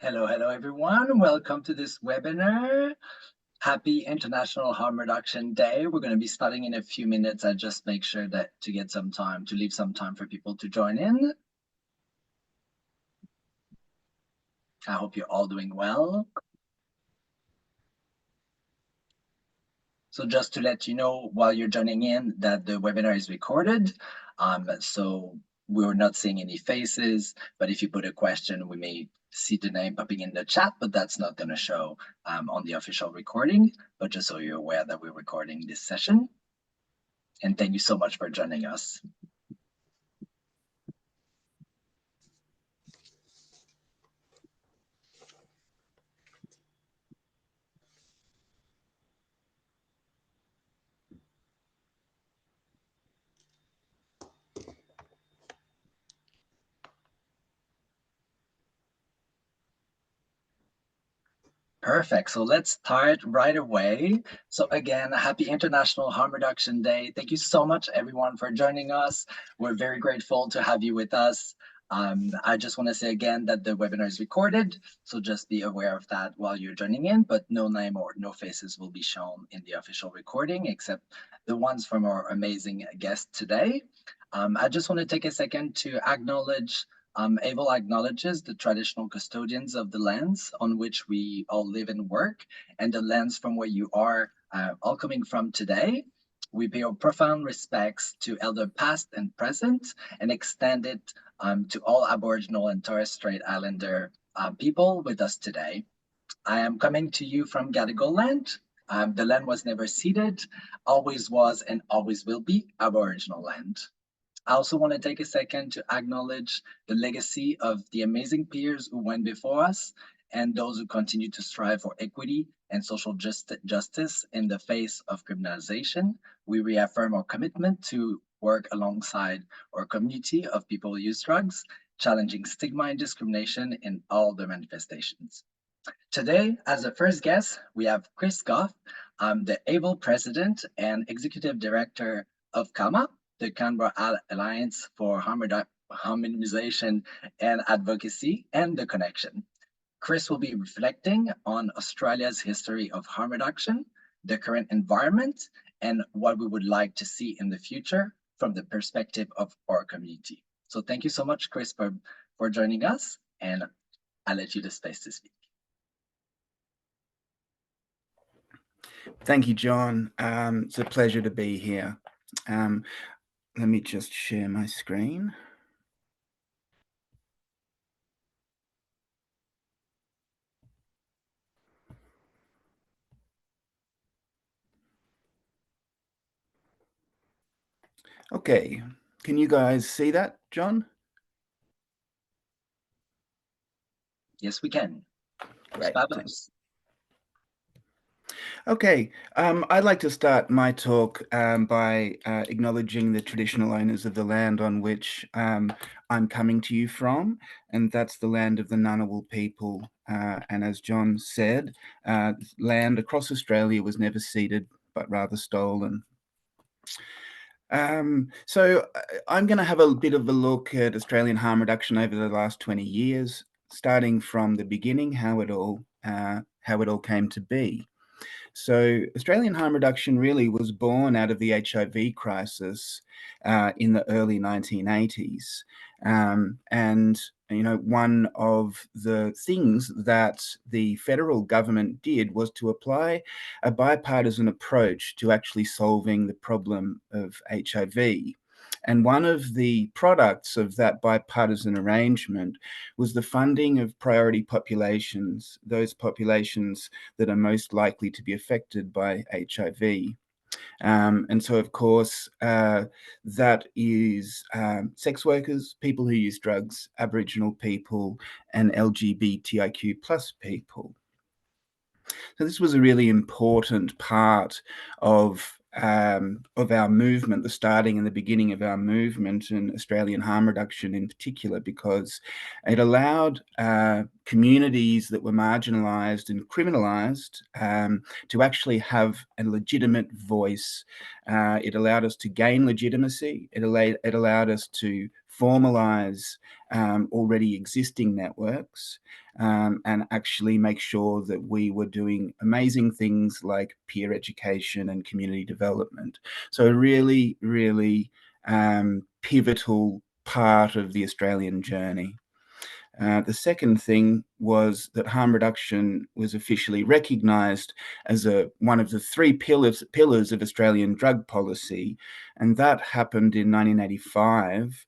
Hello, everyone. Welcome to this webinar. Happy International Harm Reduction Day. We're going to be starting in a few minutes. I just make sure that to leave some time for people to join in. I hope you're all doing well. So just to let you know while you're joining in that the webinar is recorded. So we're not seeing any faces, but if you put a question, we may see the name popping in the chat, but that's not going to show on the official recording, but just so you're aware that we're recording this session. And thank you so much for joining us. Perfect. So let's start right away. So again, happy International Harm Reduction Day. Thank you so much, everyone, for joining us. We're very grateful to have you with us. I just want to say again that the webinar is recorded, so just be aware of that while you're joining in, but no name or no faces will be shown in the official recording, except the ones from our amazing guest today. I just want to take a second to acknowledge AIVL acknowledges the traditional custodians of the lands on which we all live and work, and the lands from where you are all coming from today. We pay our profound respects to elder past and present, and extend it to all Aboriginal and Torres Strait Islander people with us today. I am coming to you from Gadigal land. The land was never ceded, always was and always will be Aboriginal land. I also want to take a second to acknowledge the legacy of the amazing peers who went before us and those who continue to strive for equity and social justice in the face of criminalization. We reaffirm our commitment to work alongside our community of people who use drugs, challenging stigma and discrimination in all their manifestations. Today, as a first guest, we have Chris Goff, the AIVL President and Executive Director of CAMA, the Canberra Alliance for Harm Minimization and Advocacy, and The Connection. Chris will be reflecting on Australia's history of harm reduction, the current environment, and what we would like to see in the future from the perspective of our community. So thank you so much, Chris, for joining us, and I'll let you the space to speak. Thank you, John. It's a pleasure to be here. Let me just share my screen. Okay, can you guys see that, John? Yes, we can. Great. Fabulous. Okay, I'd like to start my talk by acknowledging the traditional owners of the land on which I'm coming to you from, and that's the land of the Ngunnawal people. And as John said, land across Australia was never ceded, but rather stolen. So I'm going to have a bit of a look at Australian harm reduction over the last 20 years, starting from the beginning, how it all came to be. So Australian harm reduction really was born out of the HIV crisis in the early 1980s. And, you know, one of the things that the federal government did was to apply a bipartisan approach to actually solving the problem of HIV. And one of the products of that bipartisan arrangement was the funding of priority populations, those populations that are most likely to be affected by HIV. And so, of course, that is sex workers, people who use drugs, Aboriginal people, and LGBTIQ plus people. So this was a really important part of our movement, the starting and the beginning of our movement, and Australian harm reduction in particular, because it allowed communities that were marginalised and criminalised to actually have a legitimate voice. It allowed us to gain legitimacy. It allowed us to formalize already existing networks and actually make sure that we were doing amazing things like peer education and community development. So a really, really pivotal part of the Australian journey. The second thing was that harm reduction was officially recognised as one of the three pillars of Australian drug policy, and that happened in 1985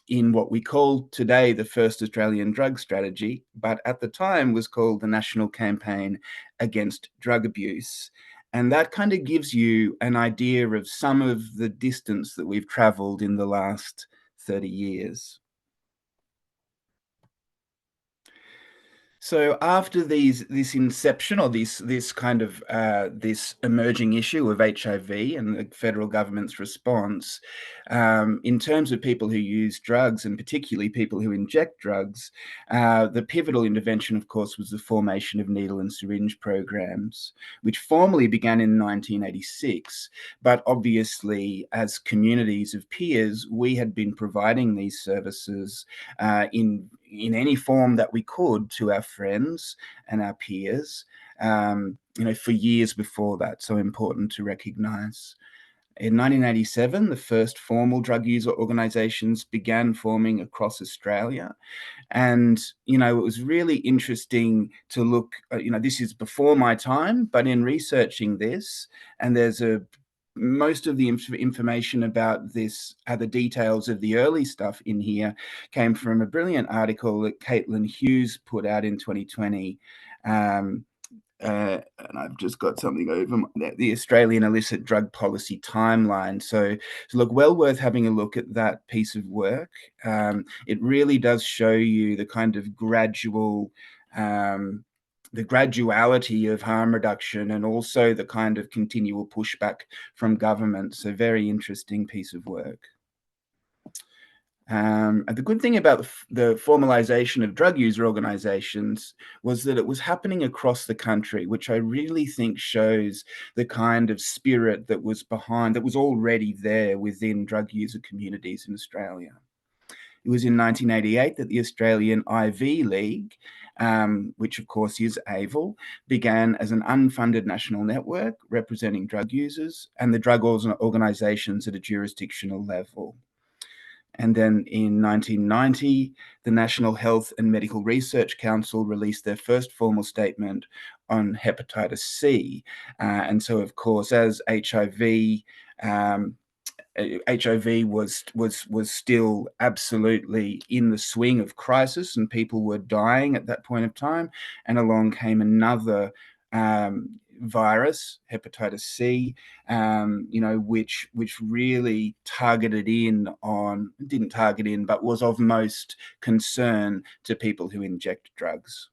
in what we call today the first Australian drug strategy, but at the time was called the National Campaign Against Drug Abuse. And that kind of gives you an idea of some of the distance that we've travelled in the last 30 years. So after this inception, or this kind of this emerging issue of HIV and the federal government's response, in terms of people who use drugs and particularly people who inject drugs, the pivotal intervention, of course, was the formation of needle and syringe programs, which formally began in 1986. But obviously, as communities of peers, we had been providing these services in any form that we could to our friends and our peers, for years before that. So important to recognise. In 1987, the first formal drug user organisations began forming across Australia. And, it was really interesting to look, this is before my time, but in researching this, and there's most of the information about this, the details of the early stuff in here, came from a brilliant article that Caitlin Hughes put out in 2020. And I've just got something over the Australian illicit drug policy timeline. So look, well worth having a look at that piece of work. It really does show you the kind of the graduality of harm reduction and also the kind of continual pushback from government. So very interesting piece of work. And the good thing about the formalization of drug user organizations was that it was happening across the country, which I really think shows the kind of spirit that was already there within drug user communities in Australia. It was in 1988 that the Australian IV League, which of course is AIVL, began as an unfunded national network representing drug users and the drug organisations at a jurisdictional level. And then in 1990, the National Health and Medical Research Council released their first formal statement on hepatitis C. And so, of course, as HIV was still absolutely in the swing of crisis and people were dying at that point of time. And along came another virus, hepatitis C, which really didn't target in, but was of most concern to people who inject drugs.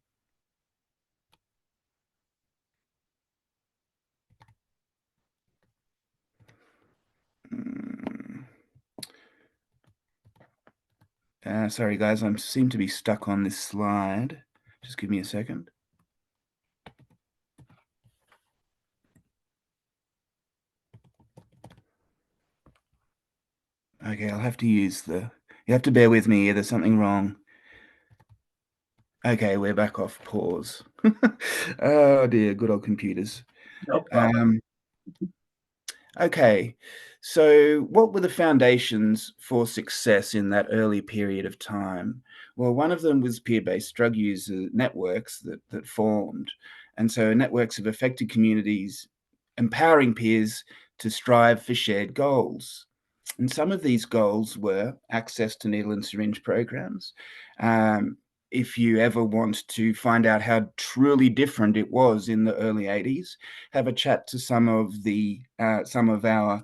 Sorry, guys, I seem to be stuck on this slide. Just give me a second. Okay, I'll have to use you have to bear with me here, there's something wrong. Okay, we're back off pause. Oh dear, good old computers. No problem. Okay, so what were the foundations for success in that early period of time? Well, one of them was peer-based drug user networks that formed. And so networks of affected communities empowering peers to strive for shared goals. And some of these goals were access to needle and syringe programs. If you ever want to find out how truly different it was in the early 80s, have a chat to some of our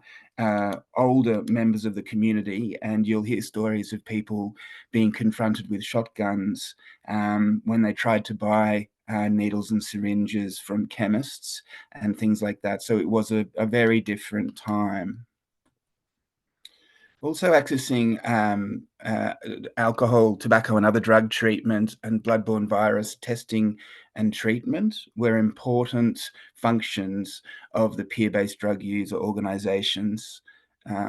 older members of the community, and you'll hear stories of people being confronted with shotguns when they tried to buy needles and syringes from chemists and things like that. So it was a very different time. Also accessing alcohol, tobacco and other drug treatment and bloodborne virus testing and treatment were important functions of the peer-based drug user organisations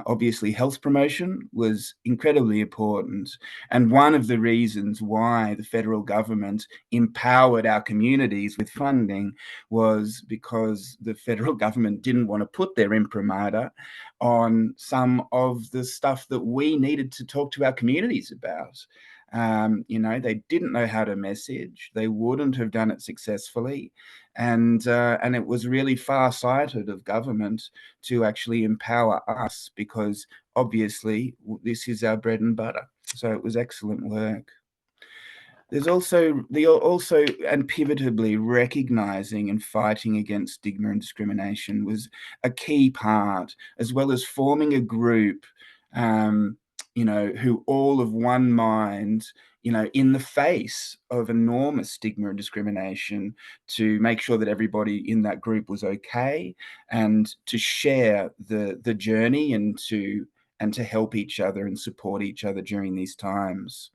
Obviously, health promotion was incredibly important. And one of the reasons why the federal government empowered our communities with funding was because the federal government didn't want to put their imprimatur on some of the stuff that we needed to talk to our communities about. They didn't know how to message. They wouldn't have done it successfully, and it was really far-sighted of government to actually empower us, because obviously this is our bread and butter. So it was excellent work. There's also and pivotably recognizing and fighting against stigma and discrimination was a key part, as well as forming a group, who all of one mind, in the face of enormous stigma and discrimination, to make sure that everybody in that group was okay, and to share the journey, and to help each other and support each other during these times.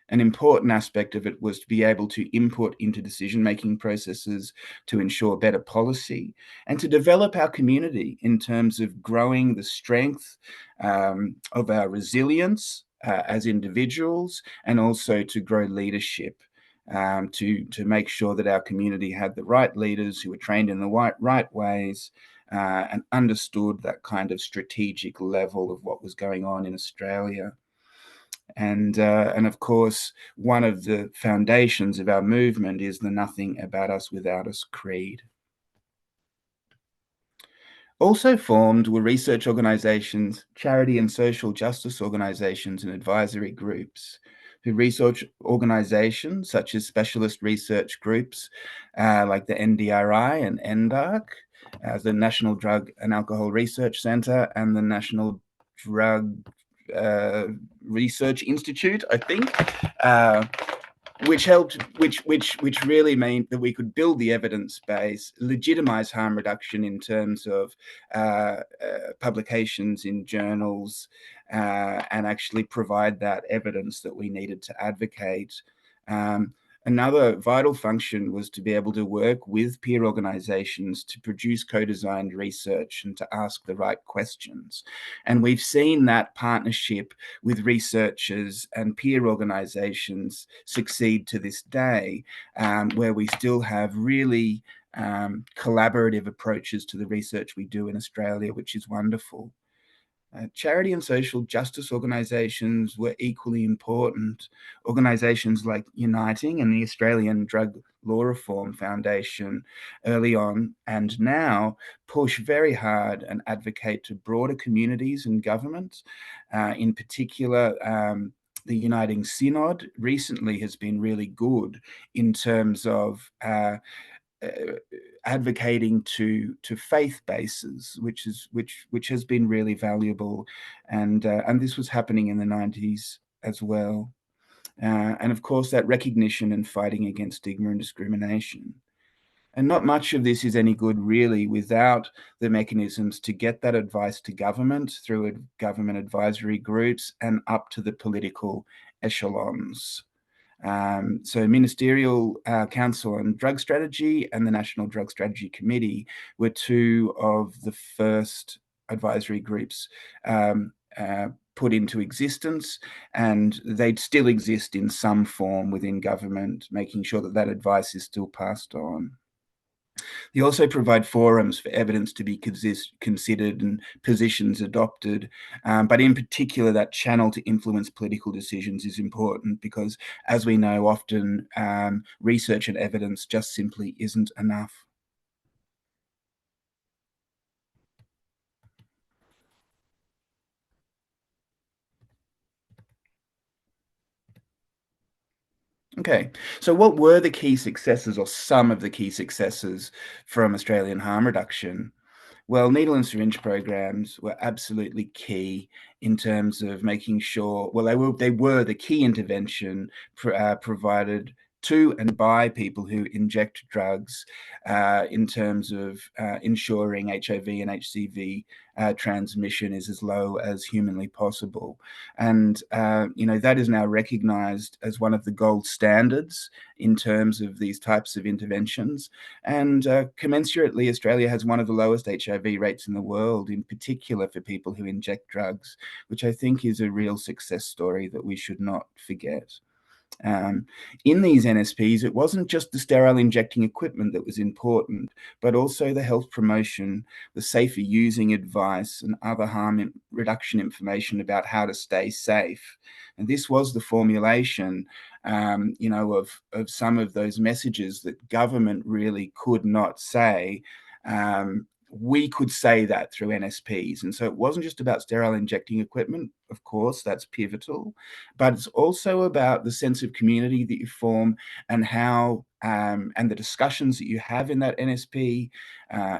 An important aspect of it was to be able to input into decision-making processes to ensure better policy, and to develop our community in terms of growing the strength of our resilience as individuals, and also to grow leadership, to make sure that our community had the right leaders who were trained in the right ways, and understood that kind of strategic level of what was going on in Australia. And of course, one of the foundations of our movement is the "Nothing About Us Without Us" creed. Also formed were research organisations, charity and social justice organisations, and advisory groups. Who research organisations such as specialist research groups like the NDRI and NDARC, the National Drug and Alcohol Research Centre, and the National Drug Research Institute, I think, which really meant that we could build the evidence base, legitimize harm reduction in terms of publications in journals, and actually provide that evidence that we needed to advocate. Another vital function was to be able to work with peer organisations to produce co-designed research and to ask the right questions. And we've seen that partnership with researchers and peer organisations succeed to this day, where we still have really collaborative approaches to the research we do in Australia, which is wonderful. Charity and social justice organisations were equally important. Organisations like Uniting and the Australian Drug Law Reform Foundation early on and now push very hard and advocate to broader communities and governments. In particular, the Uniting Synod recently has been really good in terms of advocating to faith bases, which has been really valuable, and this was happening in the 90s as well. And of course, that recognition and fighting against stigma and discrimination. And not much of this is any good, really, without the mechanisms to get that advice to government through government advisory groups and up to the political echelons. So Ministerial Council on Drug Strategy and the National Drug Strategy Committee were two of the first advisory groups put into existence, and they'd still exist in some form within government, making sure that that advice is still passed on. They also provide forums for evidence to be considered and positions adopted. But in particular, that channel to influence political decisions is important because, as we know, often research and evidence just simply isn't enough. Okay, so what were the key successes, or some of the key successes, from Australian harm reduction? Well, needle and syringe programs were absolutely key in terms of making sure, well, they were the key intervention provided to and by people who inject drugs in terms of ensuring HIV and HCV transmission is as low as humanly possible. And, that is now recognized as one of the gold standards in terms of these types of interventions. And commensurately, Australia has one of the lowest HIV rates in the world, in particular for people who inject drugs, which I think is a real success story that we should not forget. In these NSPs, it wasn't just the sterile injecting equipment that was important, but also the health promotion, the safer using advice, and other harm reduction information about how to stay safe. And this was the formulation, of some of those messages that government really could not say. We could say that through NSPs. And so it wasn't just about sterile injecting equipment, of course, that's pivotal, but it's also about the sense of community that you form and how, and the discussions that you have in that NSP,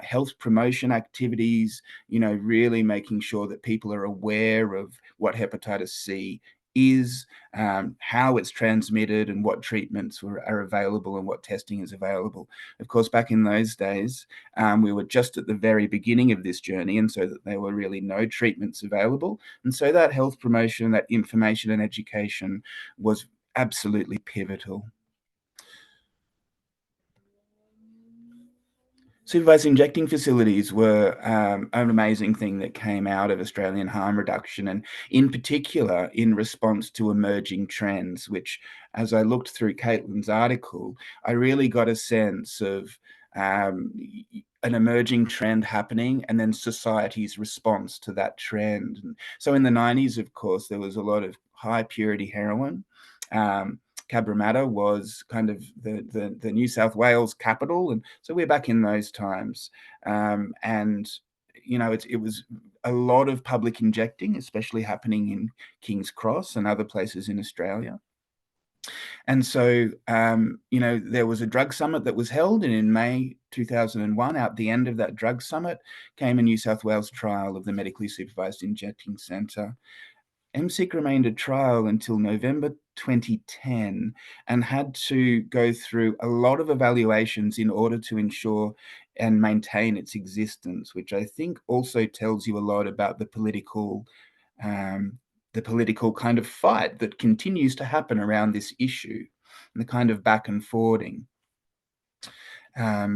health promotion activities, really making sure that people are aware of what hepatitis C is, how it's transmitted, and what treatments are available and what testing is available. Of course, back in those days, we were just at the very beginning of this journey, and so that there were really no treatments available. And so that health promotion, that information and education was absolutely pivotal. Supervised injecting facilities were an amazing thing that came out of Australian harm reduction, and in particular in response to emerging trends, which, as I looked through Caitlin's article, I really got a sense of an emerging trend happening and then society's response to that trend. And so in the 90s, of course, there was a lot of high purity heroin. Cabramatta was kind of the New South Wales capital, and so we're back in those times. And it was a lot of public injecting, especially happening in King's Cross and other places in Australia. And so, there was a drug summit that was held, and in May 2001, out the end of that drug summit, came a New South Wales trial of the medically supervised injecting centre. MSIC remained at trial until November 2010 and had to go through a lot of evaluations in order to ensure and maintain its existence, which I think also tells you a lot about the political kind of fight that continues to happen around this issue and the kind of back and forwarding. A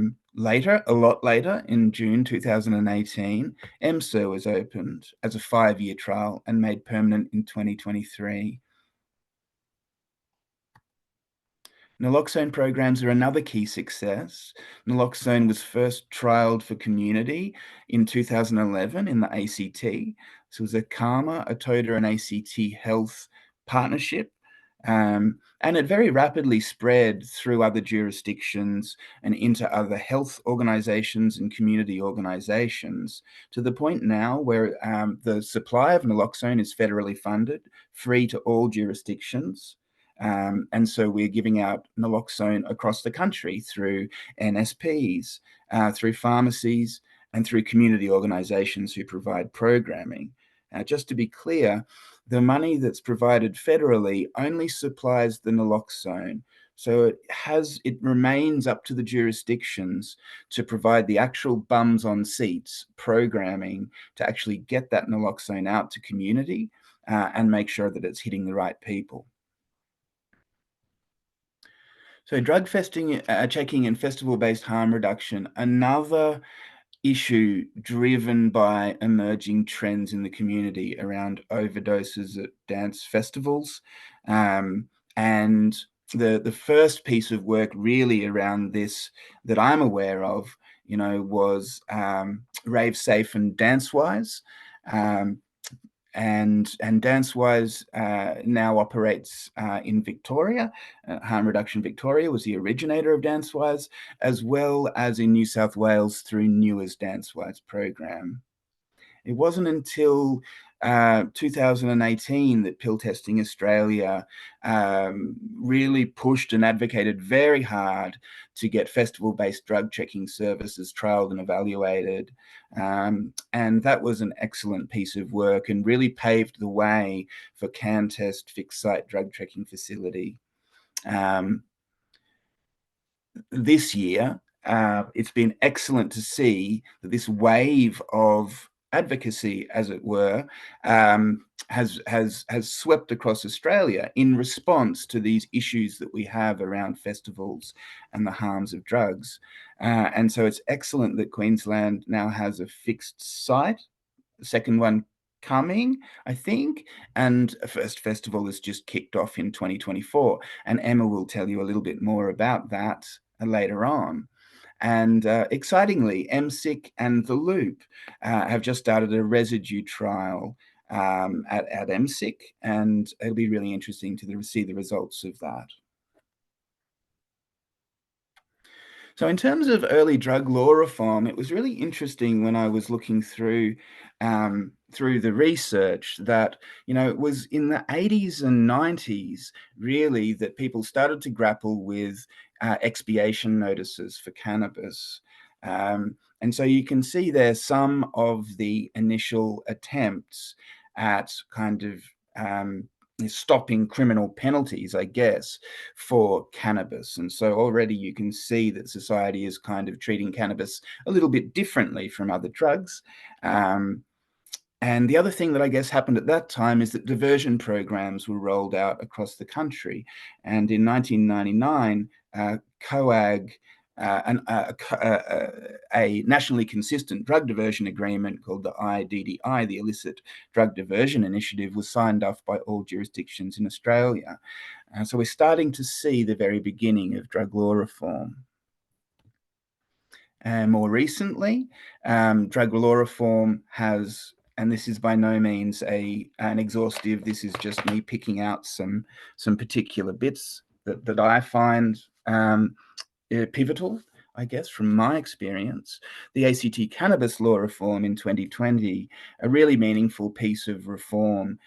lot later, in June 2018, MSIR was opened as a 5-year trial and made permanent in 2023. Naloxone programs are another key success. Naloxone was first trialled for community in 2011 in the ACT. So it was a CARMA, a TODA and ACT health partnership. And it very rapidly spread through other jurisdictions and into other health organizations and community organizations, to the point now where the supply of naloxone is federally funded, free to all jurisdictions. And so we're giving out naloxone across the country through NSPs, through pharmacies, and through community organizations who provide programming. Just to be clear, the money that's provided federally only supplies the naloxone. So it remains up to the jurisdictions to provide the actual bums on seats programming to actually get that naloxone out to community and make sure that it's hitting the right people. So drug checking and festival-based harm reduction, another issue driven by emerging trends in the community around overdoses at dance festivals. And the first piece of work really around this that I'm aware of, was Rave Safe and DanceWise. And DanceWise now operates in Victoria. Harm Reduction Victoria was the originator of DanceWise, as well as in New South Wales through Newer's DanceWise program. It wasn't until 2018 that Pill Testing Australia really pushed and advocated very hard to get festival-based drug checking services trialled and evaluated. And that was an excellent piece of work and really paved the way for CanTest fixed site drug checking facility. this year, it's been excellent to see that this wave of advocacy, as it were, has swept across Australia in response to these issues that we have around festivals and the harms of drugs. And so it's excellent that Queensland now has a fixed site, the second one coming, I think, and a first festival has just kicked off in 2024. And Emma will tell you a little bit more about that later on. And excitingly, MSIC and The Loop have just started a residue trial at MSIC, and it'll be really interesting to see the results of that. So in terms of early drug law reform, it was really interesting when I was looking through the research that, it was in the 80s and 90s really that people started to grapple with expiation notices for cannabis. And so you can see there some of the initial attempts at kind of stopping criminal penalties, I guess, for cannabis. And so already you can see that society is kind of treating cannabis a little bit differently from other drugs. And the other thing that I guess happened at that time is that diversion programs were rolled out across the country. And in 1999, COAG, a nationally consistent drug diversion agreement called the IDDI, the Illicit Drug Diversion Initiative, was signed off by all jurisdictions in Australia. So we're starting to see the very beginning of drug law reform. And more recently, drug law reform has, and this is by no means an exhaustive, this is just me picking out some particular bits that I find pivotal, I guess, from my experience. The ACT cannabis law reform in 2020, a really meaningful piece of reform,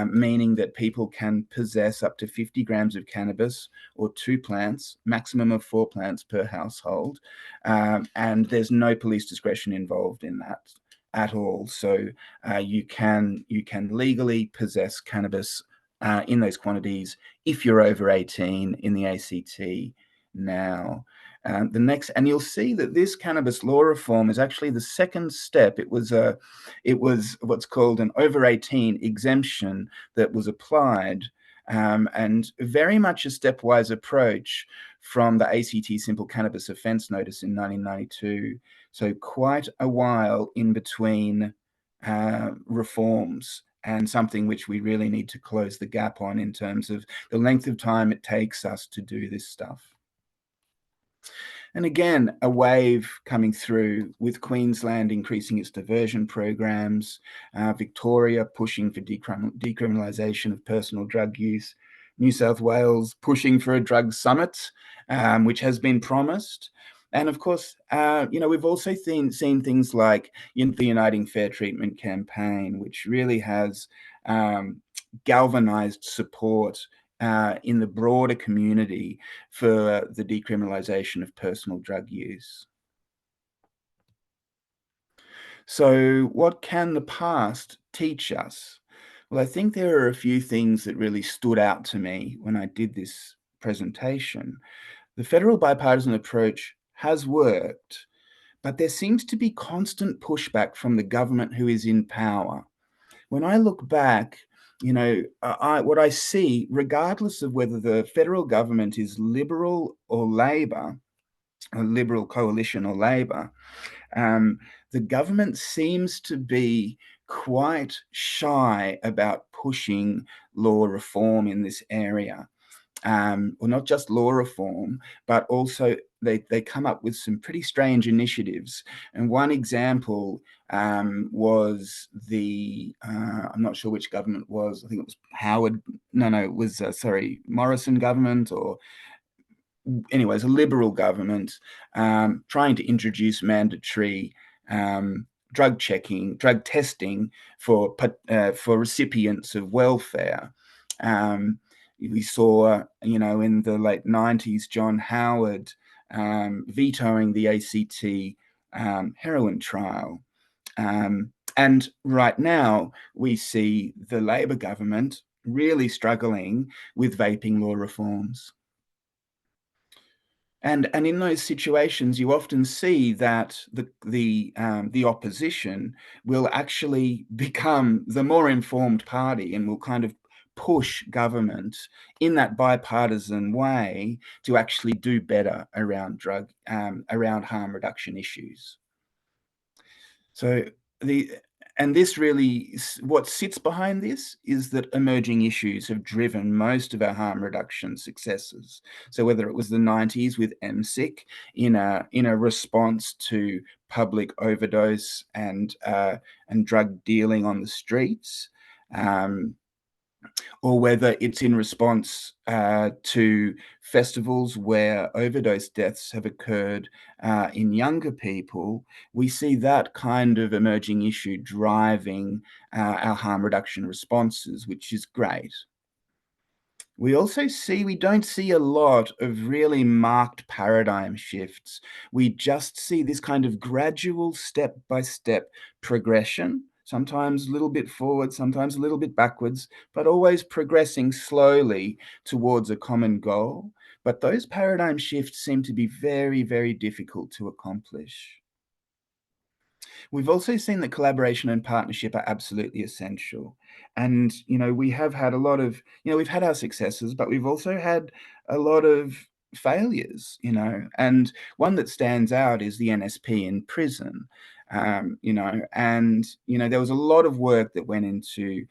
meaning that people can possess up to 50 grams of cannabis or 2 plants, maximum of 4 plants per household, and there's no police discretion involved in that at all. So you can legally possess cannabis in those quantities if you're over 18 in the ACT now. The next, and you'll see that this cannabis law reform is actually the second step. It was what's called an over 18 exemption that was applied, and very much a stepwise approach from the ACT simple cannabis offence notice in 1992. So quite a while in between reforms, and something which we really need to close the gap on in terms of the length of time it takes us to do this stuff. And again, a wave coming through with Queensland increasing its diversion programs, Victoria pushing for decriminalisation of personal drug use, New South Wales pushing for a drug summit, which has been promised. And of course, we've also seen things like the Uniting Fair Treatment campaign, which really has galvanized support in the broader community for the decriminalisation of personal drug use. So what can the past teach us? Well, I think there are a few things that really stood out to me when I did this presentation. The federal bipartisan approach has worked, but there seems to be constant pushback from the government who is in power. When I look back, what I see, regardless of whether the federal government is Liberal or Labor, a Liberal coalition or Labor, the government seems to be quite shy about pushing law reform in this area. Well, not just law reform, but also they come up with some pretty strange initiatives. And one example was I'm not sure which government was. I think it was Morrison government, or anyways, a Liberal government trying to introduce mandatory drug testing for recipients of welfare. We saw, in the late 90s, John Howard vetoing the ACT heroin trial. And right now, we see the Labor government really struggling with vaping law reforms. And in those situations, you often see that the opposition will actually become the more informed party and will kind of push government in that bipartisan way to actually do better around around harm reduction issues. So this really, what sits behind this is that emerging issues have driven most of our harm reduction successes. So whether it was the 90s with MSIC in a response to public overdose and drug dealing on the streets, or whether it's in response to festivals where overdose deaths have occurred in younger people, we see that kind of emerging issue driving our harm reduction responses, which is great. We don't see a lot of really marked paradigm shifts. We just see this kind of gradual step-by-step progression, sometimes a little bit forward, sometimes a little bit backwards, but always progressing slowly towards a common goal. But those paradigm shifts seem to be very, very difficult to accomplish. We've also seen that collaboration and partnership are absolutely essential. And, we have had a lot of, we've had our successes, but we've also had a lot of failures, and one that stands out is the NSP in prison. There was a lot of work that went into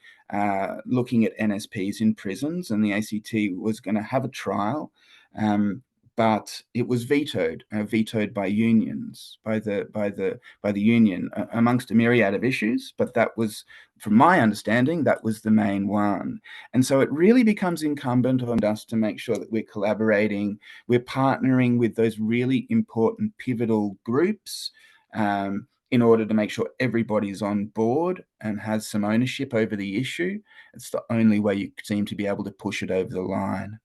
looking at NSPs in prisons, and the ACT was going to have a trial. But it was vetoed by unions, by the union, amongst a myriad of issues. But that was, from my understanding, that was the main one. And so it really becomes incumbent on us to make sure that we're collaborating, we're partnering with those really important pivotal groups, in order to make sure everybody's on board and has some ownership over the issue. It's the only way you seem to be able to push it over the line.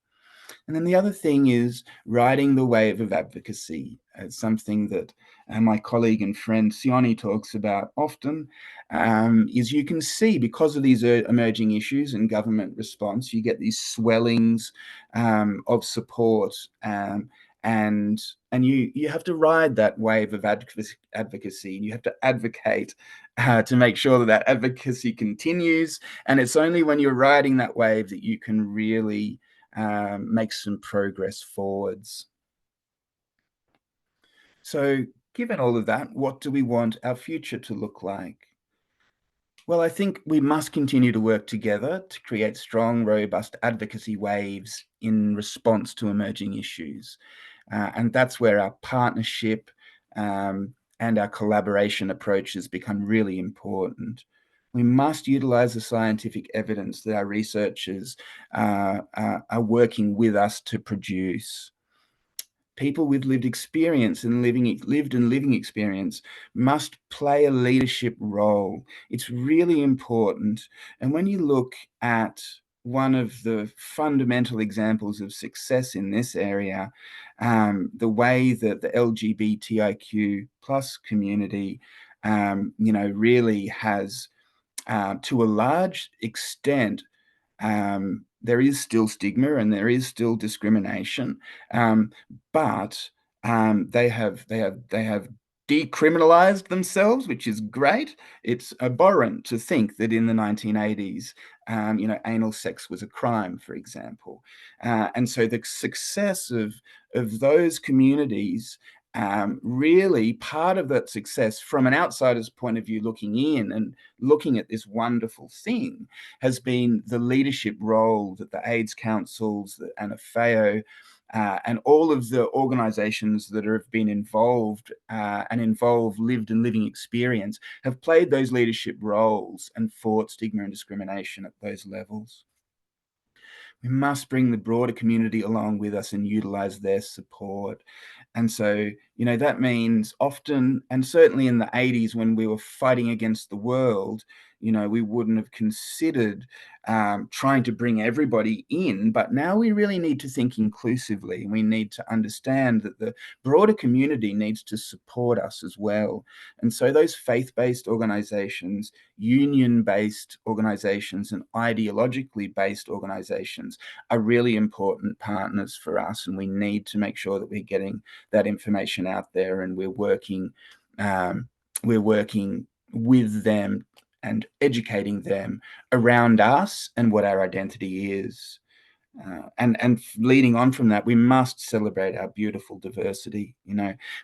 And then the other thing is riding the wave of advocacy. It's something that my colleague and friend Sione talks about often, is you can see, because of these emerging issues and government response, you get these swellings of support, and you have to ride that wave of advocacy. You have to advocate to make sure that advocacy continues. And it's only when you're riding that wave that you can really make some progress forwards. So, given all of that, what do we want our future to look like? Well, I think we must continue to work together to create strong, robust advocacy waves in response to emerging issues. And that's where our partnership and our collaboration approaches become really important. We must utilize the scientific evidence that our researchers are working with us to produce. People with lived experience and living experience must play a leadership role. It's really important. And when you look at one of the fundamental examples of success in this area, the way that the LGBTIQ plus community, really has, to a large extent, there is still stigma and there is still discrimination, but they have decriminalized themselves, which is great. It's abhorrent to think that in the 1980s, anal sex was a crime, for example, and so the success of those communities. Really, part of that success, from an outsider's point of view, looking in and looking at this wonderful thing, has been the leadership role that the AIDS councils, and AFAO, and all of the organizations that have been involved and involve lived and living experience have played those leadership roles and fought stigma and discrimination at those levels. We must bring the broader community along with us and utilize their support. And so, that means often, and certainly in the 80s when we were fighting against the world, we wouldn't have considered trying to bring everybody in. But now we really need to think inclusively. We need to understand that the broader community needs to support us as well. And so those faith-based organizations, union-based organizations, and ideologically based organizations are really important partners for us. And we need to make sure that we're getting that information out there, and we're working with them and educating them around us and what our identity is. And leading on from that, we must celebrate our beautiful diversity.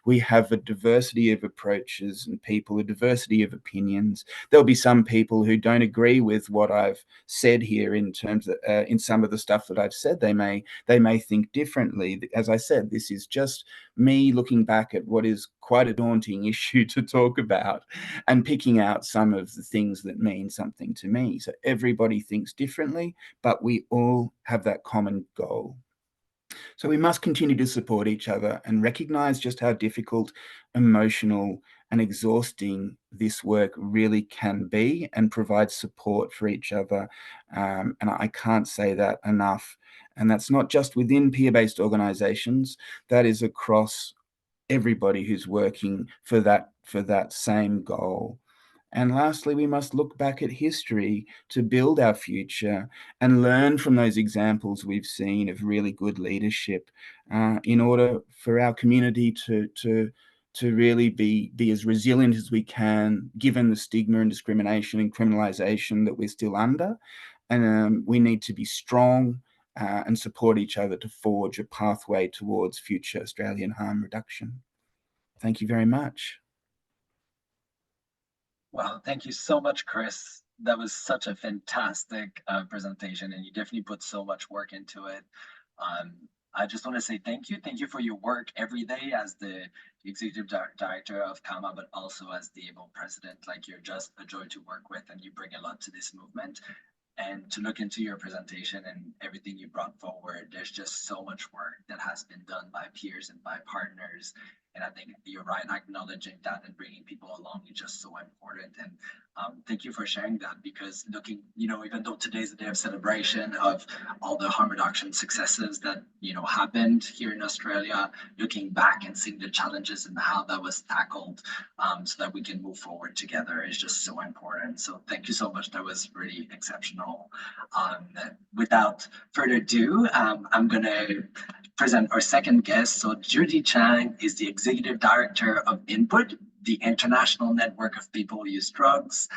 We have a diversity of approaches and people, a diversity of opinions. There'll be some people who don't agree with what I've said here in terms of in some of the stuff that I've said. They may think differently. As I said, this is just me looking back at what is quite a daunting issue to talk about and picking out some of the things that mean something to me. So everybody thinks differently, but we all have that common goal. So we must continue to support each other and recognize just how difficult, emotional, and exhausting this work really can be, and provide support for each other. And I can't say that enough. And that's not just within peer-based organizations, that is across everybody who's working for that same goal. And lastly, we must look back at history to build our future and learn from those examples we've seen of really good leadership, in order for our community to really be as resilient as we can, given the stigma and discrimination and criminalisation that we're still under. And we need to be strong and support each other to forge a pathway towards future Australian harm reduction. Thank you very much. Well, thank you so much, Chris. That was such a fantastic presentation, and you definitely put so much work into it. Um, I just want to say thank you. Thank you for your work every day as the executive director of CAMA, but also as the AIVL president. Like, you're just a joy to work with, and you bring a lot to this movement. And to look into your presentation and everything you brought forward, there's just so much work that has been done by peers and by partners. And I think you're right, acknowledging that and bringing people along is just so important. And thank you for sharing that, because looking, even though today's a day of celebration of all the harm reduction successes that, happened here in Australia, looking back and seeing the challenges and how that was tackled, so that we can move forward together is just so important. So thank you so much. That was really exceptional. Without further ado, I'm going to present our second guest. So Judy Chang is the Executive Director of Input, the international network of people who use drugs.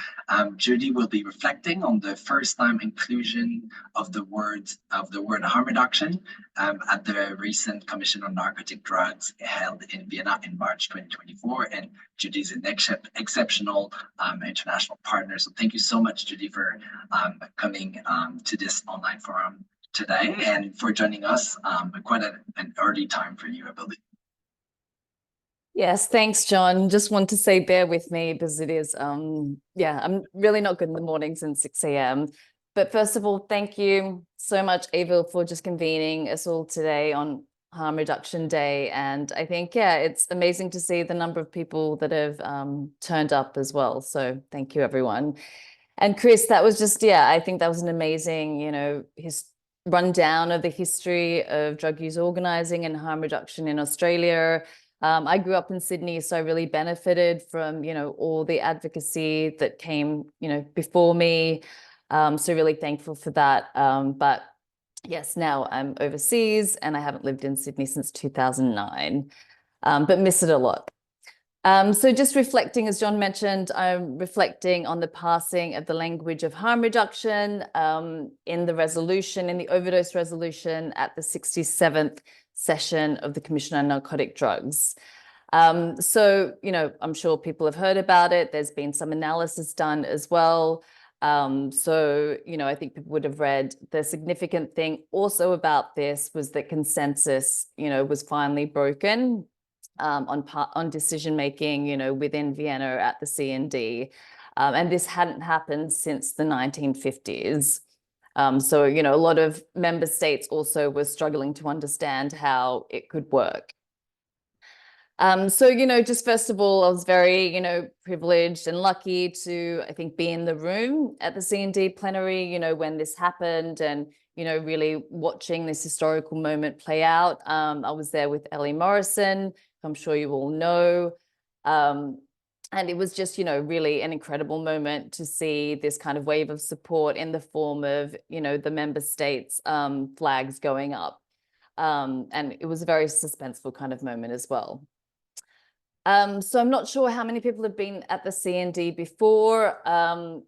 Judy will be reflecting on the first-time inclusion of the word harm reduction at the recent Commission on Narcotic Drugs held in Vienna in March 2024. And Judy's an exceptional international partner. So thank you so much, Judy, for coming to this online forum today and for joining us. Quite an early time for you, I believe. Yes, thanks, John. Just want to say bear with me, because it is, yeah, I'm really not good in the mornings and 6 a.m. But first of all, thank you so much, AIVL, for just convening us all today on Harm Reduction Day. And I think, yeah, it's amazing to see the number of people that have turned up as well. So thank you, everyone. And Chris, that was just, yeah, I think that was an amazing, his rundown of the history of drug use organizing and harm reduction in Australia. I grew up in Sydney, so I really benefited from, all the advocacy that came, before me. So really thankful for that. But yes, now I'm overseas and I haven't lived in Sydney since 2009, but miss it a lot. So just reflecting, as John mentioned, I'm reflecting on the passing of the language of harm reduction in the overdose resolution at the 67th session of the Commission on Narcotic Drugs. So, I'm sure people have heard about it. There's been some analysis done as well. So, I think people would have read. The significant thing also about this was that consensus, was finally broken on decision making, within Vienna at the CND. And this hadn't happened since the 1950s. So, a lot of member states also were struggling to understand how it could work. So, just first of all, I was very, privileged and lucky to, I think, be in the room at the C&D plenary, when this happened and, really watching this historical moment play out. I was there with Ellie Morrison, I'm sure you all know. And it was just, really an incredible moment to see this kind of wave of support in the form of, the member states' flags going up. And it was a very suspenseful kind of moment as well. So I'm not sure how many people have been at the C&D before. And,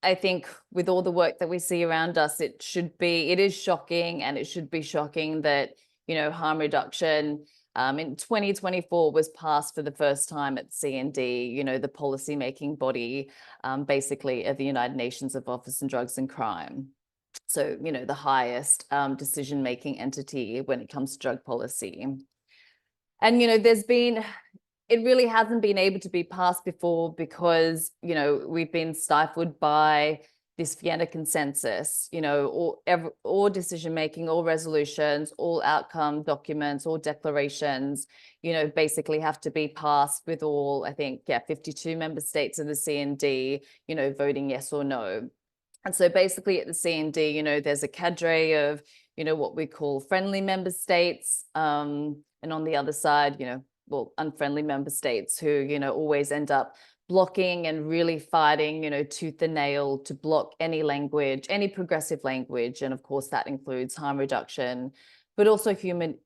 I think with all the work that we see around us, it is shocking, and it should be shocking that, harm reduction in 2024 was passed for the first time at C&D, the policy-making body, basically of the United Nations of Office on Drugs and Crime. So, the highest decision-making entity when it comes to drug policy. And, it really hasn't been able to be passed before because, we've been stifled by this Vienna consensus, all decision-making, all resolutions, all outcome documents, all declarations, basically have to be passed with all, I think, 52 member states of the C&D, voting yes or no. And so basically at the C&D, there's a cadre of, what we call friendly member states. And on the other side, unfriendly member states who, always end up blocking and really fighting, tooth and nail to block any language, any progressive language. And of course, that includes harm reduction, but also human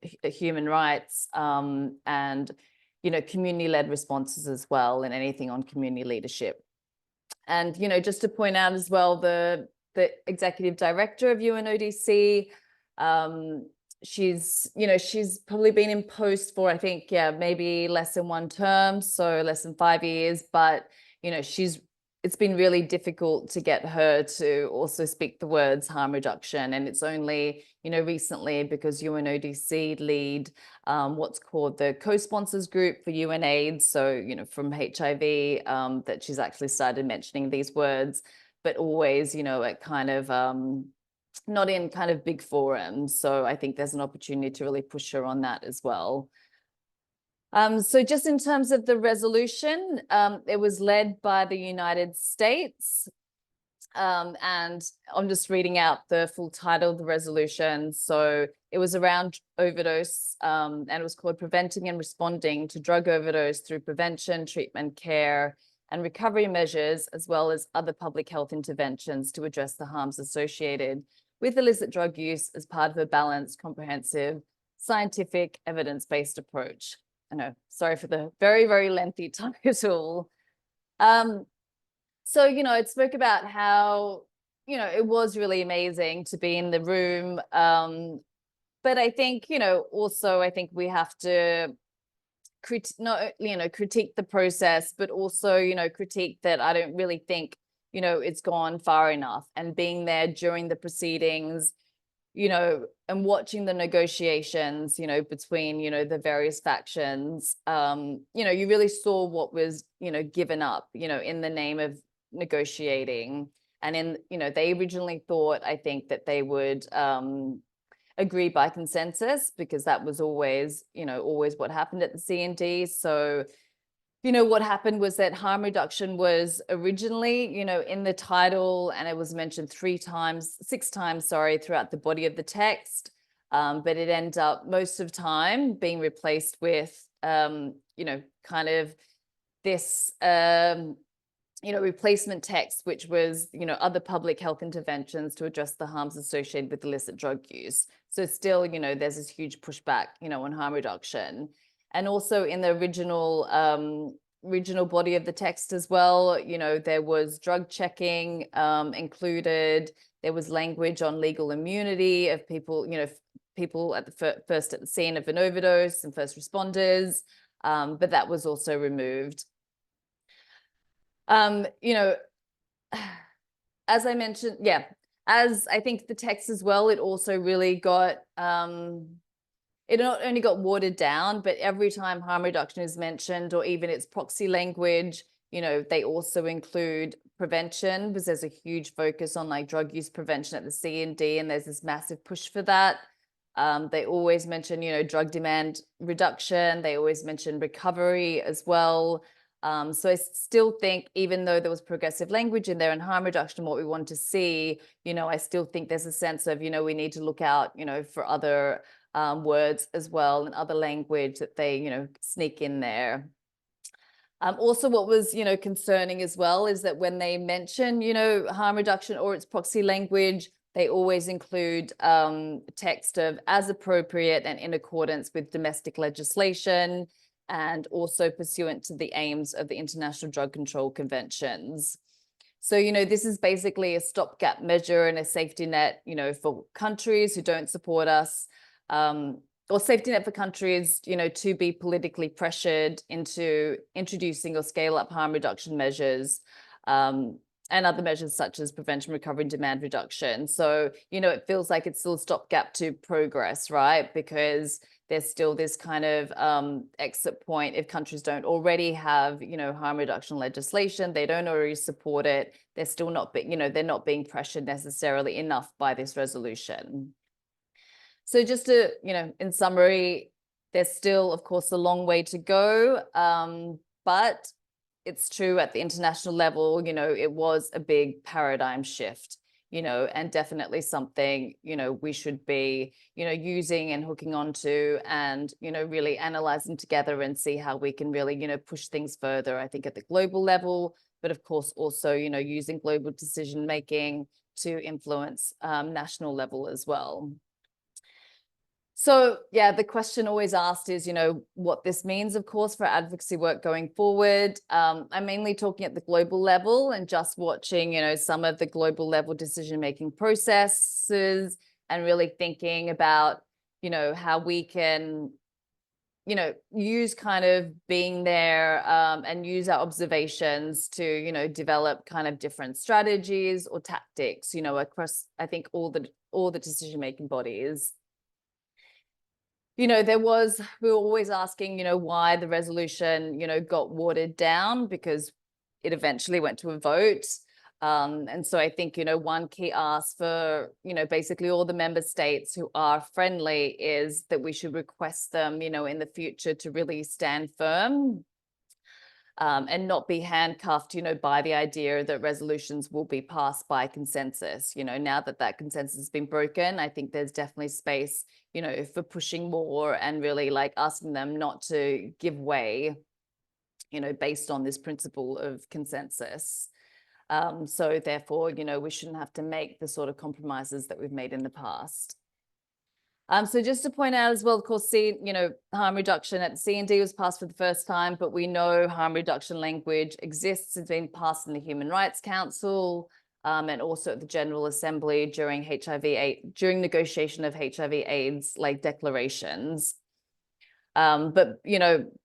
rights and, community-led responses as well, and anything on community leadership. And, just to point out as well, the executive director of UNODC, she's probably been in post for, I think, maybe less than one term, so less than 5 years, but, it's been really difficult to get her to also speak the words harm reduction. And it's only, recently, because UNODC lead what's called the co-sponsors group for UNAIDS, so, from HIV, that she's actually started mentioning these words, but always, at kind of, not in kind of big forums. So I think there's an opportunity to really push her on that as well. So just in terms of the resolution, it was led by the United States. And I'm just reading out the full title of the resolution. So it was around overdose, and it was called Preventing and Responding to Drug Overdose Through Prevention, Treatment, Care, and Recovery Measures, as well as other public health interventions to address the harms associated with illicit drug use as part of a balanced, comprehensive, scientific, evidence-based approach. I know, sorry for the very, very lengthy title. So, it spoke about how, it was really amazing to be in the room. But I think, also I think we have to critique the process, but also, critique that I don't really think, it's gone far enough. And being there during the proceedings, and watching the negotiations, between, the various factions, you really saw what was, given up, in the name of negotiating. And in, they originally thought, I think, that they would agree by consensus, because that was always, always what happened at the C&D. So, what happened was that harm reduction was originally, in the title, and it was mentioned 6 times, throughout the body of the text. But it ended up most of the time being replaced with, kind of this, replacement text, which was, other public health interventions to address the harms associated with illicit drug use. So still, there's this huge pushback, on harm reduction. And also in the original body of the text as well, there was drug checking included. There was language on legal immunity of people, people at the first at the scene of an overdose and first responders, but that was also removed. As I mentioned, as I think the text as well, it also really got, it not only got watered down, but every time harm reduction is mentioned, or even its proxy language, they also include prevention, because there's a huge focus on like drug use prevention at the C&D, and there's this massive push for that. They always mention, drug demand reduction. They always mention recovery as well. So I still think, even though there was progressive language in there and harm reduction, what we want to see, I still think there's a sense of, we need to look out, for other words as well and other language that they, sneak in there. Also, what was, concerning as well is that when they mention, harm reduction or its proxy language, they always include text of as appropriate and in accordance with domestic legislation, and also pursuant to the aims of the International Drug Control Conventions. So, this is basically a stopgap measure and a safety net, for countries who don't support us, or safety net for countries, to be politically pressured into introducing or scale up harm reduction measures, and other measures such as prevention, recovery, and demand reduction. So, it feels like it's still a stopgap to progress, right? Because there's still this kind of exit point if countries don't already have, harm reduction legislation, they don't already support it, they're still not, they're not being pressured necessarily enough by this resolution. So just to, in summary, there's still, of course, a long way to go, but it's true at the international level, it was a big paradigm shift, and definitely something, we should be, using and hooking onto and, really analyzing together and see how we can really, push things further, I think, at the global level, but of course also, using global decision making to influence national level as well. So yeah, the question always asked is, what this means, of course, for advocacy work going forward. I'm mainly talking at the global level and just watching, some of the global level decision-making processes and really thinking about, how we can, use kind of being there and use our observations to, develop kind of different strategies or tactics, across, I think, all the decision-making bodies. We were always asking, why the resolution, got watered down, because it eventually went to a vote. And so I think, one key ask for, basically all the member states who are friendly is that we should request them, in the future to really stand firm. And not be handcuffed, by the idea that resolutions will be passed by consensus. Now that consensus has been broken, I think there's definitely space, for pushing more and really like asking them not to give way, based on this principle of consensus. So therefore, we shouldn't have to make the sort of compromises that we've made in the past. So just to point out as well, of course, harm reduction at the C&D was passed for the first time, but we know harm reduction language exists. It's been passed in the Human Rights Council and also at the General Assembly during negotiation of HIV/AIDS like declarations. But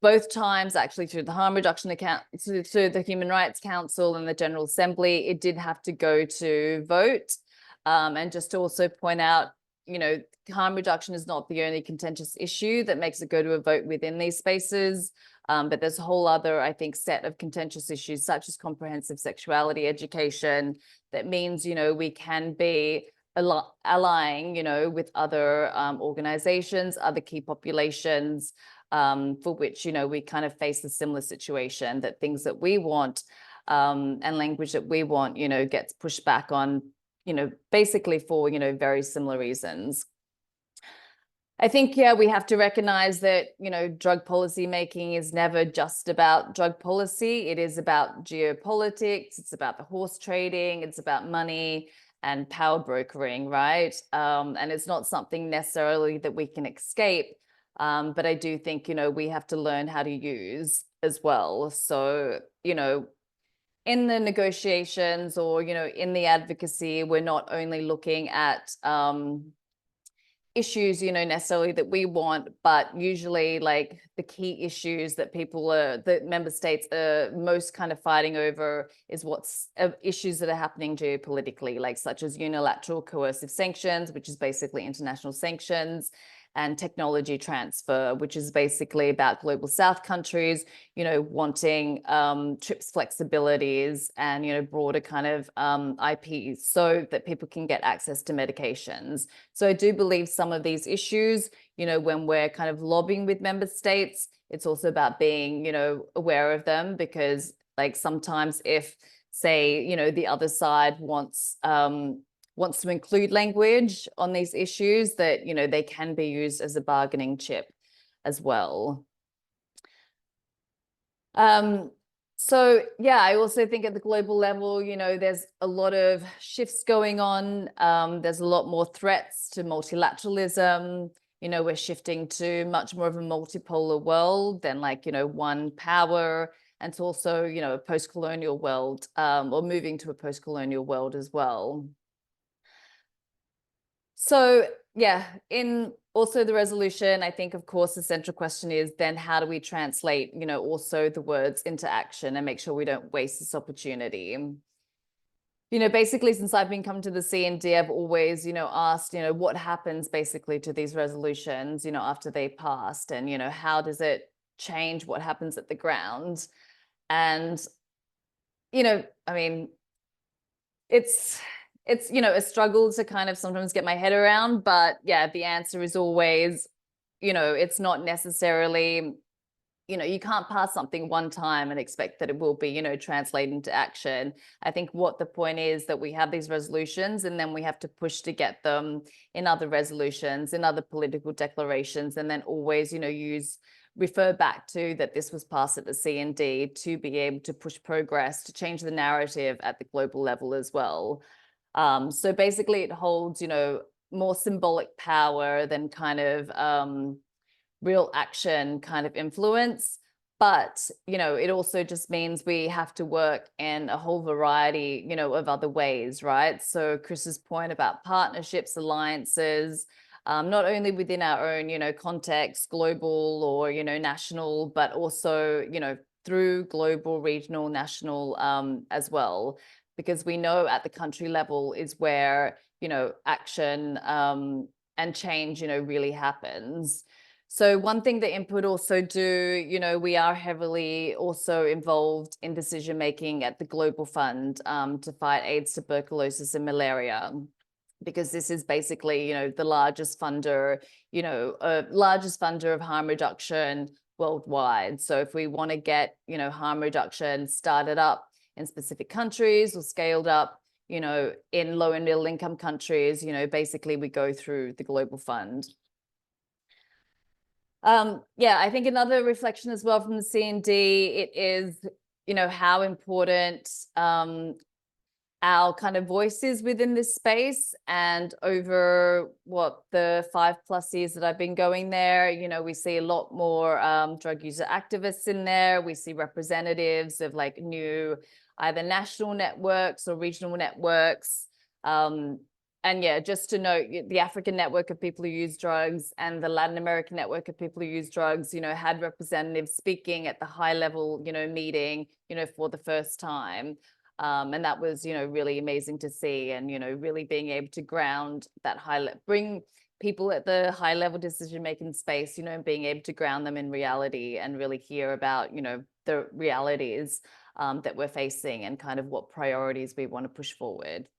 both times actually through the harm reduction account, through the Human Rights Council and the General Assembly, it did have to go to vote. And just to also point out, harm reduction is not the only contentious issue that makes it go to a vote within these spaces. But there's a whole other, I think, set of contentious issues, such as comprehensive sexuality education, that means, we can be allying, with other organizations, other key populations, for which, we kind of face a similar situation, that things that we want and language that we want, gets pushed back on, basically for, very similar reasons. I think, yeah, we have to recognize that, drug policy making is never just about drug policy. It is about geopolitics. It's about the horse trading. It's about money and power brokering, right? And it's not something necessarily that we can escape. But I do think, we have to learn how to use as well. So, in the negotiations or, in the advocacy, we're not only looking at issues, necessarily that we want, but usually like the key issues that the member states are most kind of fighting over is issues that are happening geopolitically, like such as unilateral coercive sanctions, which is basically international sanctions, and technology transfer, which is basically about global South countries, you know, wanting TRIPS flexibilities and, you know, broader kind of IP so that people can get access to medications. So I do believe some of these issues, you know, when we're kind of lobbying with member states, it's also about being, you know, aware of them, because like sometimes if, say, you know, the other side wants to include language on these issues, that, you know, they can be used as a bargaining chip as well. So yeah, I also think at the global level, you know, there's a lot of shifts going on. There's a lot more threats to multilateralism. You know, we're shifting to much more of a multipolar world than like, you know, one power. And it's also, you know, a post-colonial world, or moving to a post-colonial world as well. So yeah, in also the resolution, I think, of course, the central question is then how do we translate, you know, also the words into action and make sure we don't waste this opportunity? You know, basically, since I've been coming to the CND, I've always, you know, asked, you know, what happens basically to these resolutions, you know, after they passed, and, you know, how does it change what happens at the ground? And, you know, I mean, it's, you know, a struggle to kind of sometimes get my head around, but yeah, the answer is always, you know, it's not necessarily, you know, you can't pass something one time and expect that it will be, you know, translated into action. I think what the point is that we have these resolutions and then we have to push to get them in other resolutions, in other political declarations, and then always, you know, refer back to that this was passed at the CND to be able to push progress, to change the narrative at the global level as well. So basically it holds, you know, more symbolic power than kind of real action kind of influence. But, you know, it also just means we have to work in a whole variety, you know, of other ways, right? So Chris's point about partnerships, alliances, not only within our own, you know, context, global or, you know, national, but also, you know, through global, regional, national as well. Because we know at the country level is where, you know, action and change, you know, really happens. So one thing that Input also do, you know, we are heavily also involved in decision-making at the Global Fund to fight AIDS, tuberculosis, and malaria, because this is basically, you know, the largest funder, you know, largest funder of harm reduction worldwide. So if we want to get, you know, harm reduction started up in specific countries or scaled up, you know, in low and middle income countries, you know, basically we go through the Global Fund. Yeah, I think another reflection as well from the CND, it is, you know, how important our kind of voices within this space. And over what the 5+ years that I've been going there, you know, we see a lot more drug user activists in there. We see representatives of like new either national networks or regional networks. And yeah, just to note, the African network of people who use drugs and the Latin American network of people who use drugs, you know, had representatives speaking at the high level, you know, meeting, you know, for the first time. And that was, you know, really amazing to see, and, you know, really being able to ground that bring people at the high level decision-making space, you know, and being able to ground them in reality and really hear about, you know, the realities that we're facing and kind of what priorities we want to push forward.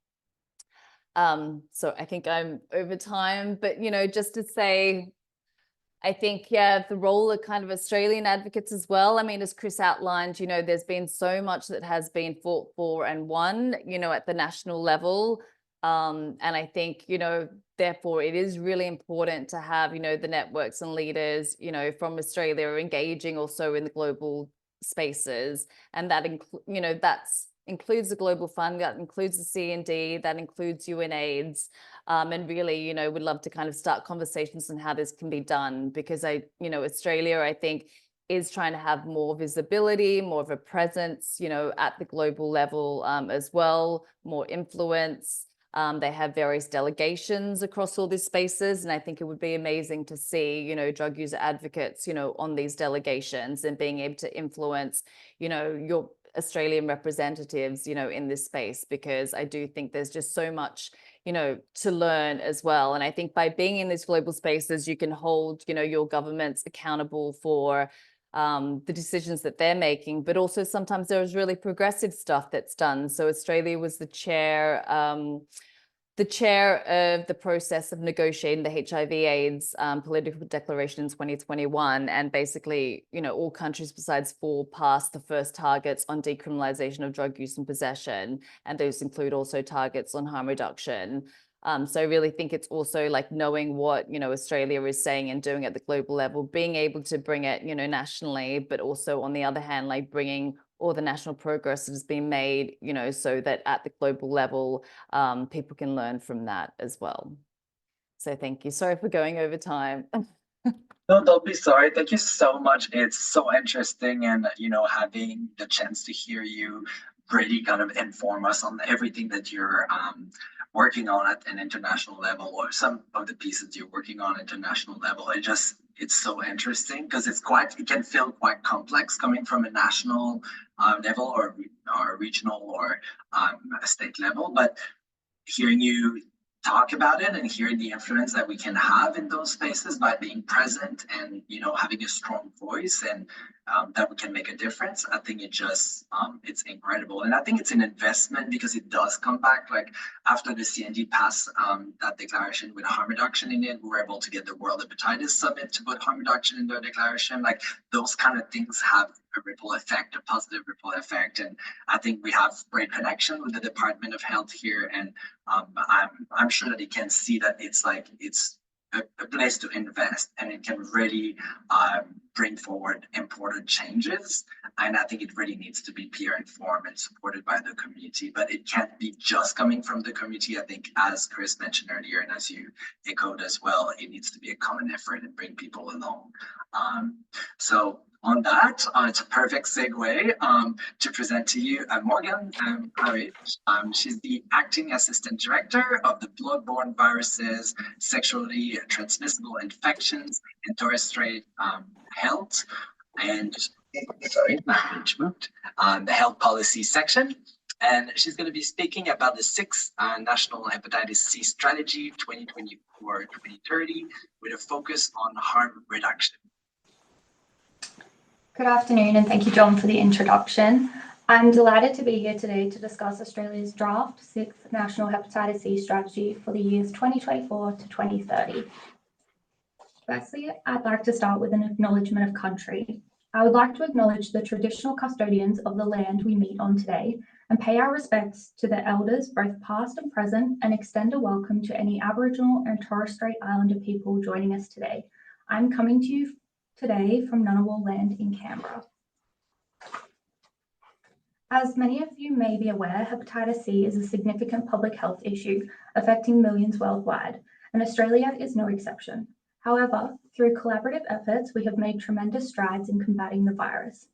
So I think I'm over time, but, you know, just to say, I think, yeah, the role of kind of Australian advocates as well. I mean, as Chris outlined, you know, there's been so much that has been fought for and won, you know, at the national level. And I think, you know, therefore it is really important to have, you know, the networks and leaders, you know, from Australia engaging also in the global spaces. And that, you know, that's includes the Global Fund, that includes the CND, that includes UNAIDS, and really, you know, would love to kind of start conversations on how this can be done, because you know, Australia, I think, is trying to have more visibility, more of a presence, you know, at the global level as well, more influence. They have various delegations across all these spaces, and I think it would be amazing to see, you know, drug user advocates, you know, on these delegations and being able to influence, you know, your Australian representatives, you know, in this space, because I do think there's just so much, to learn as well. And I think by being in these global spaces, you can hold, your governments accountable for the decisions that they're making, but also sometimes there's really progressive stuff that's done. So Australia was the chair of the process of negotiating the HIV/AIDS political declaration in 2021. And basically, all countries besides 4 passed the first targets on decriminalisation of drug use and possession. And those include also targets on harm reduction. So I really think it's also like knowing what, Australia is saying and doing at the global level, being able to bring it, nationally, but also on the other hand, like bringing all the national progress that has been made, so that at the global level, people can learn from that as well. So thank you. Sorry for going over time. No, don't be sorry. Thank you so much. It's so interesting, and having the chance to hear you really kind of inform us on everything that you're working on at an international level, or some of the pieces you're working on international level. It's so interesting because it can feel quite complex coming from a national level or regional or a state level, but hearing you talk about it and hearing the influence that we can have in those spaces by being present and having a strong voice, and that we can make a difference. I think it's incredible, and I think it's an investment because it does come back. Like after the CND passed that declaration with harm reduction in it, we were able to get the World Hepatitis Summit to put harm reduction in their declaration. Like those kind of things have a ripple effect, a positive ripple effect, and I think we have great connection with the Department of Health here, and I'm sure that they can see that it's a place to invest, and it can really bring forward important changes. And I think it really needs to be peer informed and supported by the community, but it can't be just coming from the community. I think, as Chris mentioned earlier, and as you echoed as well, it needs to be a common effort and bring people along. So on that, it's a perfect segue to present to you Morgan Harris. She's the Acting Assistant Director of the Bloodborne Viruses, Sexually Transmissible Infections, and Torres Strait Health, and the Health Policy section. And she's going to be speaking about the 6th National Hepatitis C Strategy 2024-2030 with a focus on harm reduction. Good afternoon, and thank you, John, for the introduction. I'm delighted to be here today to discuss Australia's draft 6th National Hepatitis C Strategy for the years 2024 to 2030. Firstly, I'd like to start with an acknowledgement of country. I would like to acknowledge the traditional custodians of the land we meet on today and pay our respects to the elders, both past and present, and extend a welcome to any Aboriginal and Torres Strait Islander people joining us today. I'm coming to you today from Ngunnawal land in Canberra. As many of you may be aware, hepatitis C is a significant public health issue affecting millions worldwide, and Australia is no exception. However, through collaborative efforts, we have made tremendous strides in combating the virus.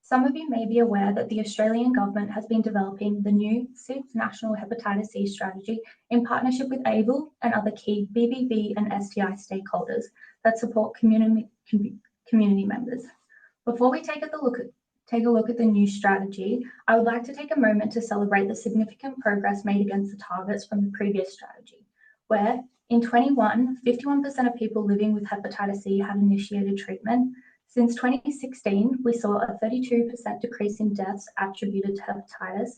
Some of you may be aware that the Australian government has been developing the new 6th National Hepatitis C Strategy in partnership with AIVL and other key BBB and STI stakeholders that support community members. Before we take a look at the new strategy, I would like to take a moment to celebrate the significant progress made against the targets from the previous strategy, where in 21, 51% of people living with hepatitis C had initiated treatment. Since 2016, we saw a 32% decrease in deaths attributed to hepatitis.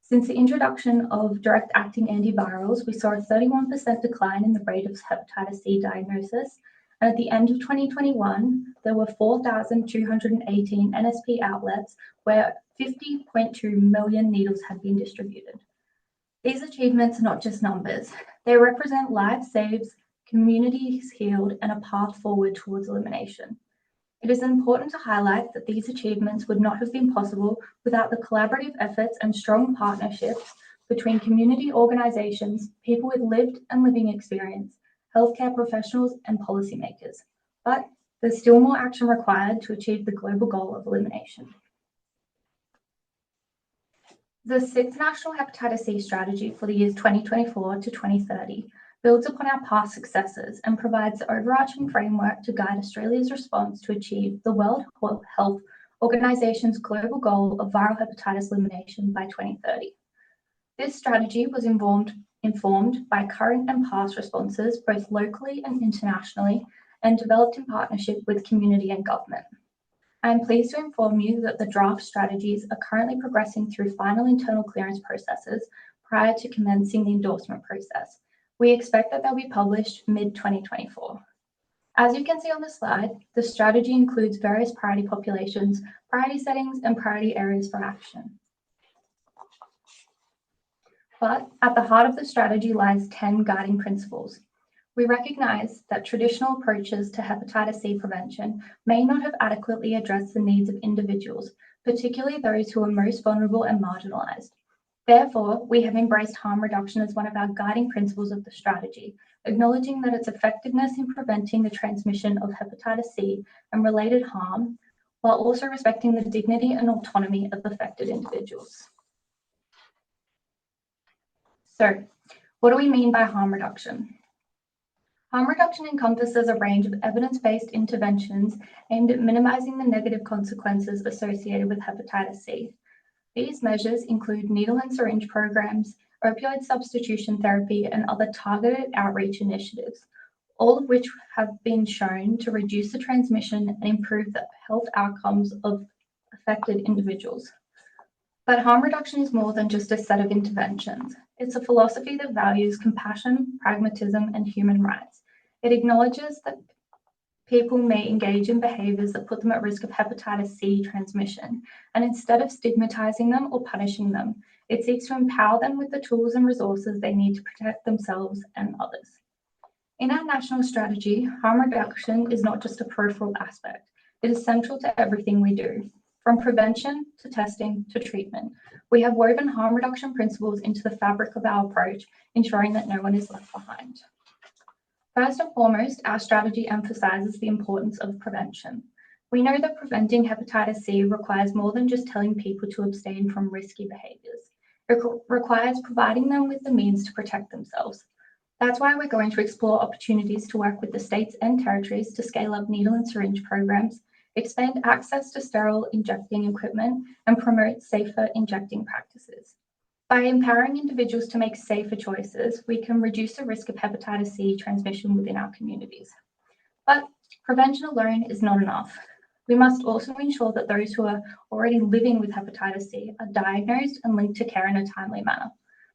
Since the introduction of direct-acting antivirals, we saw a 31% decline in the rate of hepatitis C diagnosis. And at the end of 2021, there were 4,218 NSP outlets where 50.2 million needles had been distributed. These achievements are not just numbers. They represent lives saved, communities healed, and a path forward towards elimination. It is important to highlight that these achievements would not have been possible without the collaborative efforts and strong partnerships between community organisations, people with lived and living experience, healthcare professionals, and policymakers. But there's still more action required to achieve the global goal of elimination. The 6th National Hepatitis C Strategy for the years 2024 to 2030 builds upon our past successes and provides the overarching framework to guide Australia's response to achieve the World Health Organization's global goal of viral hepatitis elimination by 2030. This strategy was informed informed by current and past responses, both locally and internationally, and developed in partnership with community and government. I am pleased to inform you that the draft strategies are currently progressing through final internal clearance processes prior to commencing the endorsement process. We expect that they'll be published mid-2024. As you can see on the slide, the strategy includes various priority populations, priority settings, and priority areas for action. But at the heart of the strategy lies 10 guiding principles. We recognize that traditional approaches to hepatitis C prevention may not have adequately addressed the needs of individuals, particularly those who are most vulnerable and marginalized. Therefore, we have embraced harm reduction as one of our guiding principles of the strategy, acknowledging that its effectiveness in preventing the transmission of hepatitis C and related harm, while also respecting the dignity and autonomy of affected individuals. So, what do we mean by harm reduction? Harm reduction encompasses a range of evidence-based interventions aimed at minimizing the negative consequences associated with hepatitis C. These measures include needle and syringe programs, opioid substitution therapy, and other targeted outreach initiatives, all of which have been shown to reduce the transmission and improve the health outcomes of affected individuals. But harm reduction is more than just a set of interventions. It's a philosophy that values compassion, pragmatism, and human rights. It acknowledges that people may engage in behaviors that put them at risk of hepatitis C transmission, and instead of stigmatizing them or punishing them, it seeks to empower them with the tools and resources they need to protect themselves and others. In our national strategy, harm reduction is not just a peripheral aspect. It is central to everything we do. From prevention to testing to treatment, we have woven harm reduction principles into the fabric of our approach, ensuring that no one is left behind. First and foremost, our strategy emphasizes the importance of prevention. We know that preventing hepatitis C requires more than just telling people to abstain from risky behaviors. It requires providing them with the means to protect themselves. That's why we're going to explore opportunities to work with the states and territories to scale up needle and syringe programs, expand access to sterile injecting equipment, and promote safer injecting practices. By empowering individuals to make safer choices, we can reduce the risk of hepatitis C transmission within our communities. But prevention alone is not enough. We must also ensure that those who are already living with hepatitis C are diagnosed and linked to care in a timely manner.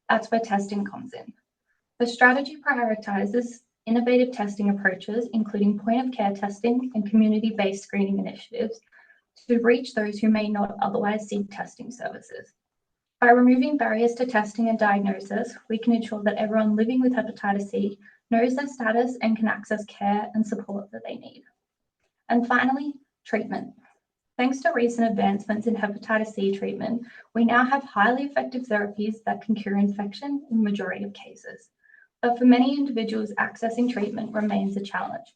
That's where testing comes in. The strategy prioritizes innovative testing approaches, including point-of-care testing and community-based screening initiatives, to reach those who may not otherwise seek testing services. By removing barriers to testing and diagnosis, we can ensure that everyone living with hepatitis C knows their status and can access care and support that they need. And finally, treatment. Thanks to recent advancements in hepatitis C treatment, we now have highly effective therapies that can cure infection in the majority of cases. But for many individuals, accessing treatment remains a challenge.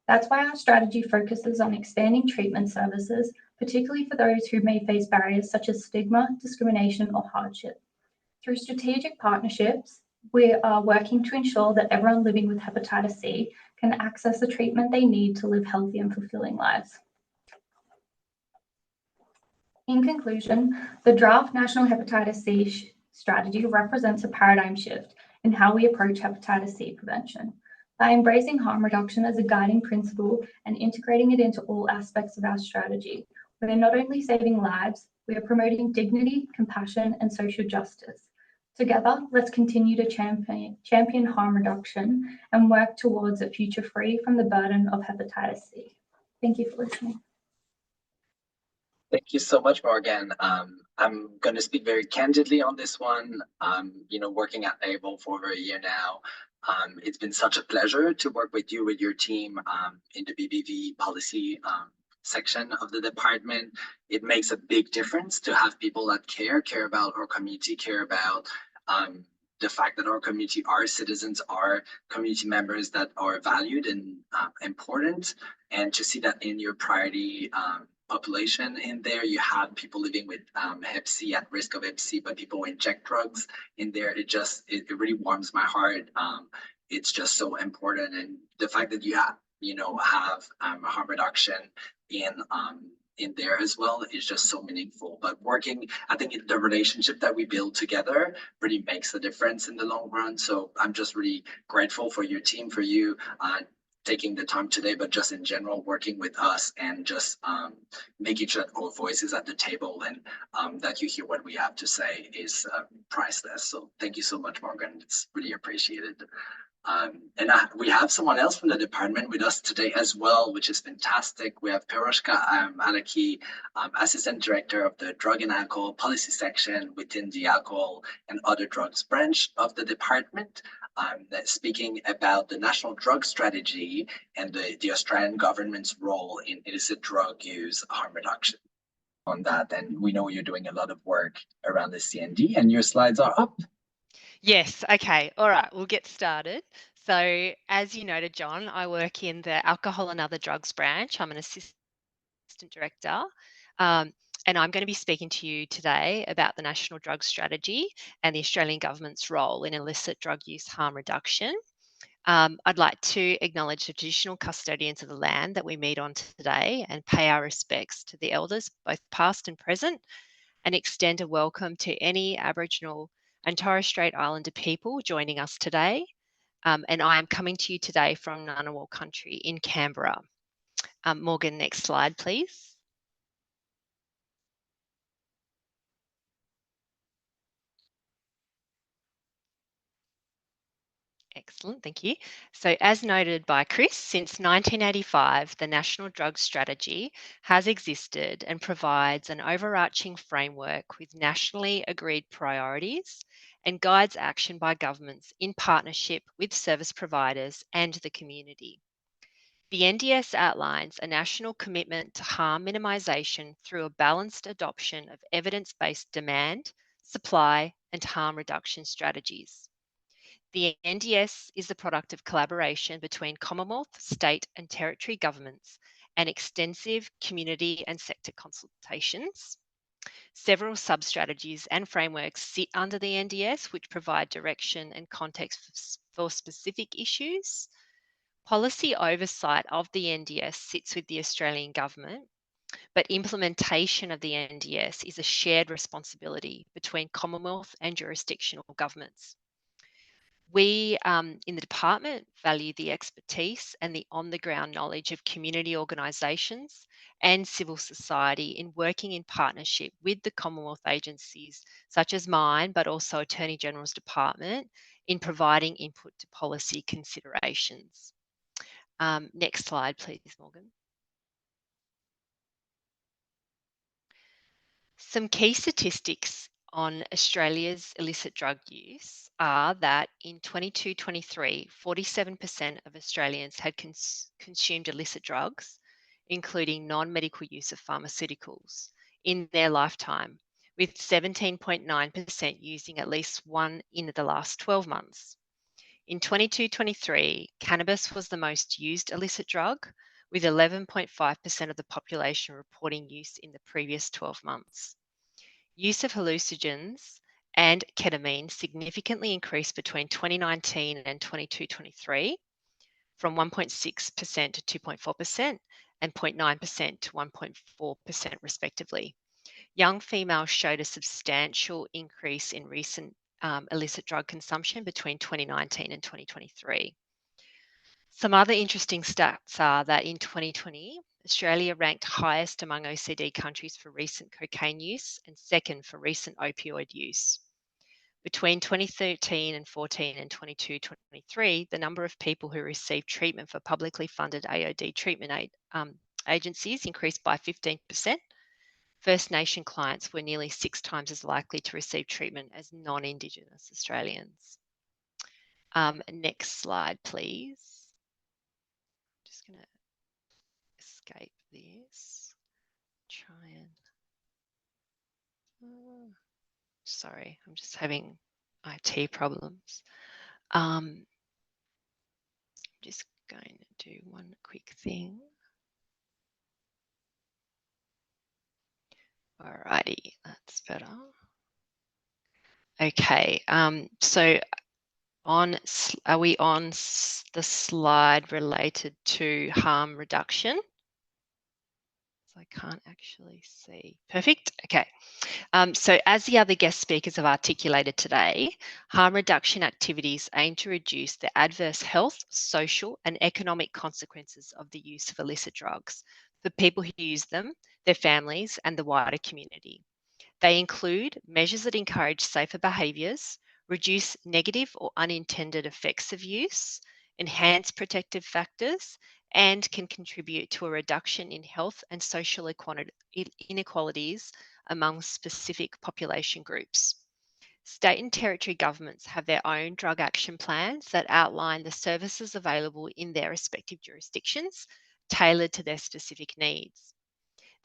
That's why our strategy focuses on expanding treatment services, particularly for those who may face barriers such as stigma, discrimination, or hardship. Through strategic partnerships, we are working to ensure that everyone living with hepatitis C can access the treatment they need to live healthy and fulfilling lives. In conclusion, the draft National Hepatitis C strategy represents a paradigm shift in how we approach hepatitis C prevention. By embracing harm reduction as a guiding principle and integrating it into all aspects of our strategy, we are not only saving lives, we are promoting dignity, compassion, and social justice. Together, let's continue to champion harm reduction and work towards a future free from the burden of hepatitis C. Thank you for listening. Thank you so much, Morgan. I'm going to speak very candidly on this one. Working at AIVL for over a year now, it's been such a pleasure to work with you, with your team in the BBV policy section of the department. It makes a big difference to have people that care about our community, care about the fact that our community, our citizens, are community members that are valued and important, and to see that in your priority population in there, you have people living with Hep C, at risk of Hep C, but people who inject drugs in there. It really warms my heart. It's just so important, and the fact that you have harm reduction in in there as well is just so meaningful. But working, I think the relationship that we build together really makes a difference in the long run. So I'm just really grateful for your team, for you taking the time today, but just in general, working with us and just making sure that our voices at the table and that you hear what we have to say is priceless. So thank you so much, Morgan. It's really appreciated. And we have someone else from the department with us today as well, which is fantastic. We have Piroshka Malaki, Assistant Director of the Drug and Alcohol Policy Section within the Alcohol and Other Drugs branch of the department, speaking about the National Drug Strategy and the Australian government's role in illicit drug use harm reduction on that. And we know you're doing a lot of work around the CND, and your slides are up. Yes, okay, all right, we'll get started. So as you noted, John, I work in the Alcohol and Other Drugs branch. I'm an Assistant Director, and I'm going to be speaking to you today about the National Drug Strategy and the Australian Government's role in illicit drug use harm reduction. I'd like to acknowledge the traditional custodians of the land that we meet on today and pay our respects to the elders, both past and present, and extend a welcome to any Aboriginal and Torres Strait Islander people joining us today. And I am coming to you today from Ngunnawal country in Canberra. Morgan, next slide, please. Excellent, thank you. So as noted by Chris, since 1985, the National Drug Strategy has existed and provides an overarching framework with nationally agreed priorities and guides action by governments in partnership with service providers and the community. The NDS outlines a national commitment to harm minimisation through a balanced adoption of evidence-based demand, supply and harm reduction strategies. The NDS is the product of collaboration between Commonwealth, state and territory governments and extensive community and sector consultations. Several sub-strategies and frameworks sit under the NDS, which provide direction and context for specific issues. Policy oversight of the NDS sits with the Australian Government, but implementation of the NDS is a shared responsibility between Commonwealth and jurisdictional governments. We in the department value the expertise and the on-the-ground knowledge of community organisations and civil society in working in partnership with the Commonwealth agencies such as mine, but also Attorney General's Department in providing input to policy considerations. Next slide, please, Morgan. Some key statistics on Australia's illicit drug use are that in 22-23, 47% of Australians had consumed illicit drugs, including non-medical use of pharmaceuticals, in their lifetime, with 17.9% using at least one in the last 12 months. In 22-23, cannabis was the most used illicit drug, with 11.5% of the population reporting use in the previous 12 months. Use of hallucinogens and ketamine significantly increased between 2019 and 22-23, from 1.6% to 2.4% and 0.9% to 1.4% respectively. Young females showed a substantial increase in recent illicit drug consumption between 2019 and 2023. Some other interesting stats are that in 2020, Australia ranked highest among OECD countries for recent cocaine use and second for recent opioid use. Between 2013 and 14 and 22-23, the number of people who received treatment for publicly funded AOD treatment agencies increased by 15%. First Nation clients were nearly 6 times as likely to receive treatment as non-Indigenous Australians. Next slide, please. Just going to escape this. Try and... sorry, I'm just having IT problems. Just going to do one quick thing. Alrighty, that's better. Okay, so are we on the slide related to harm reduction? Is I can't actually see. Perfect. Okay. So as the other guest speakers have articulated today, harm reduction activities aim to reduce the adverse health, social and economic consequences of the use of illicit drugs for people who use them, their families and the wider community. They include measures that encourage safer behaviours, reduce negative or unintended effects of use, enhance protective factors, and can contribute to a reduction in health and social inequalities among specific population groups. State and territory governments have their own drug action plans that outline the services available in their respective jurisdictions, tailored to their specific needs.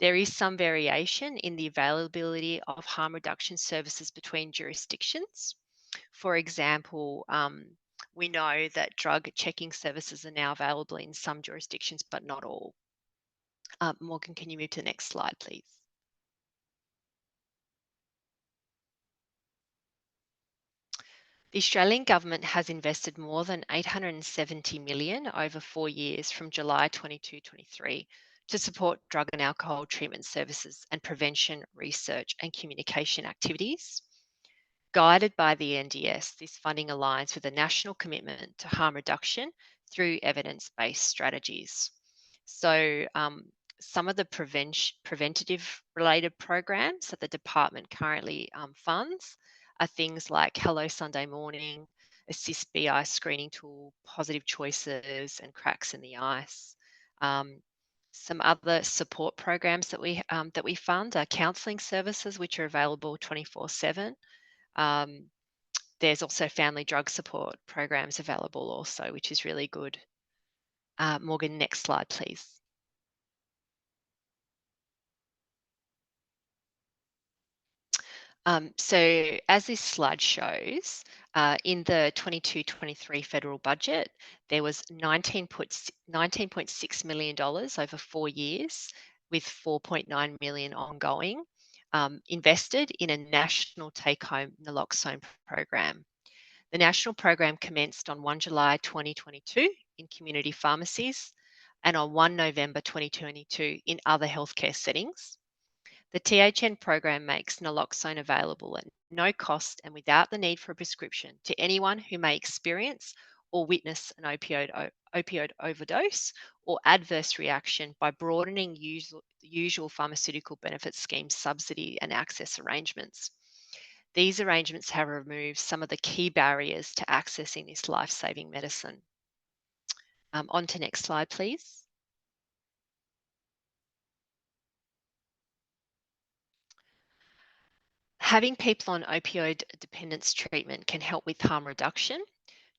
There is some variation in the availability of harm reduction services between jurisdictions. For example, we know that drug checking services are now available in some jurisdictions, but not all. Morgan, can you move to the next slide, please? The Australian government has invested more than 870 million over 4 years from July 22-23 to support drug and alcohol treatment services and prevention, research and communication activities. Guided by the NDS, this funding aligns with a national commitment to harm reduction through evidence-based strategies. So some of the preventative related programs that the department currently funds are things like Hello Sunday Morning, Assist BI screening tool, Positive Choices and Cracks in the Ice. Some other support programs that we fund are counselling services, which are available 24/7. There's also family drug support programs available also, which is really good. Morgan, next slide, please. So as this slide shows, in the 22-23 federal budget, there was $19.6 million over 4 years, with 4.9 million ongoing, invested in a national take-home naloxone program. The national program commenced on 1 July 2022 in community pharmacies and on 1 November 2022 in other healthcare settings. The THN program makes naloxone available at no cost and without the need for a prescription to anyone who may experience or witness an opioid overdose or adverse reaction by broadening usual pharmaceutical benefit scheme subsidy and access arrangements. These arrangements have removed some of the key barriers to accessing this life-saving medicine. On to next slide, please. Having people on opioid dependence treatment can help with harm reduction.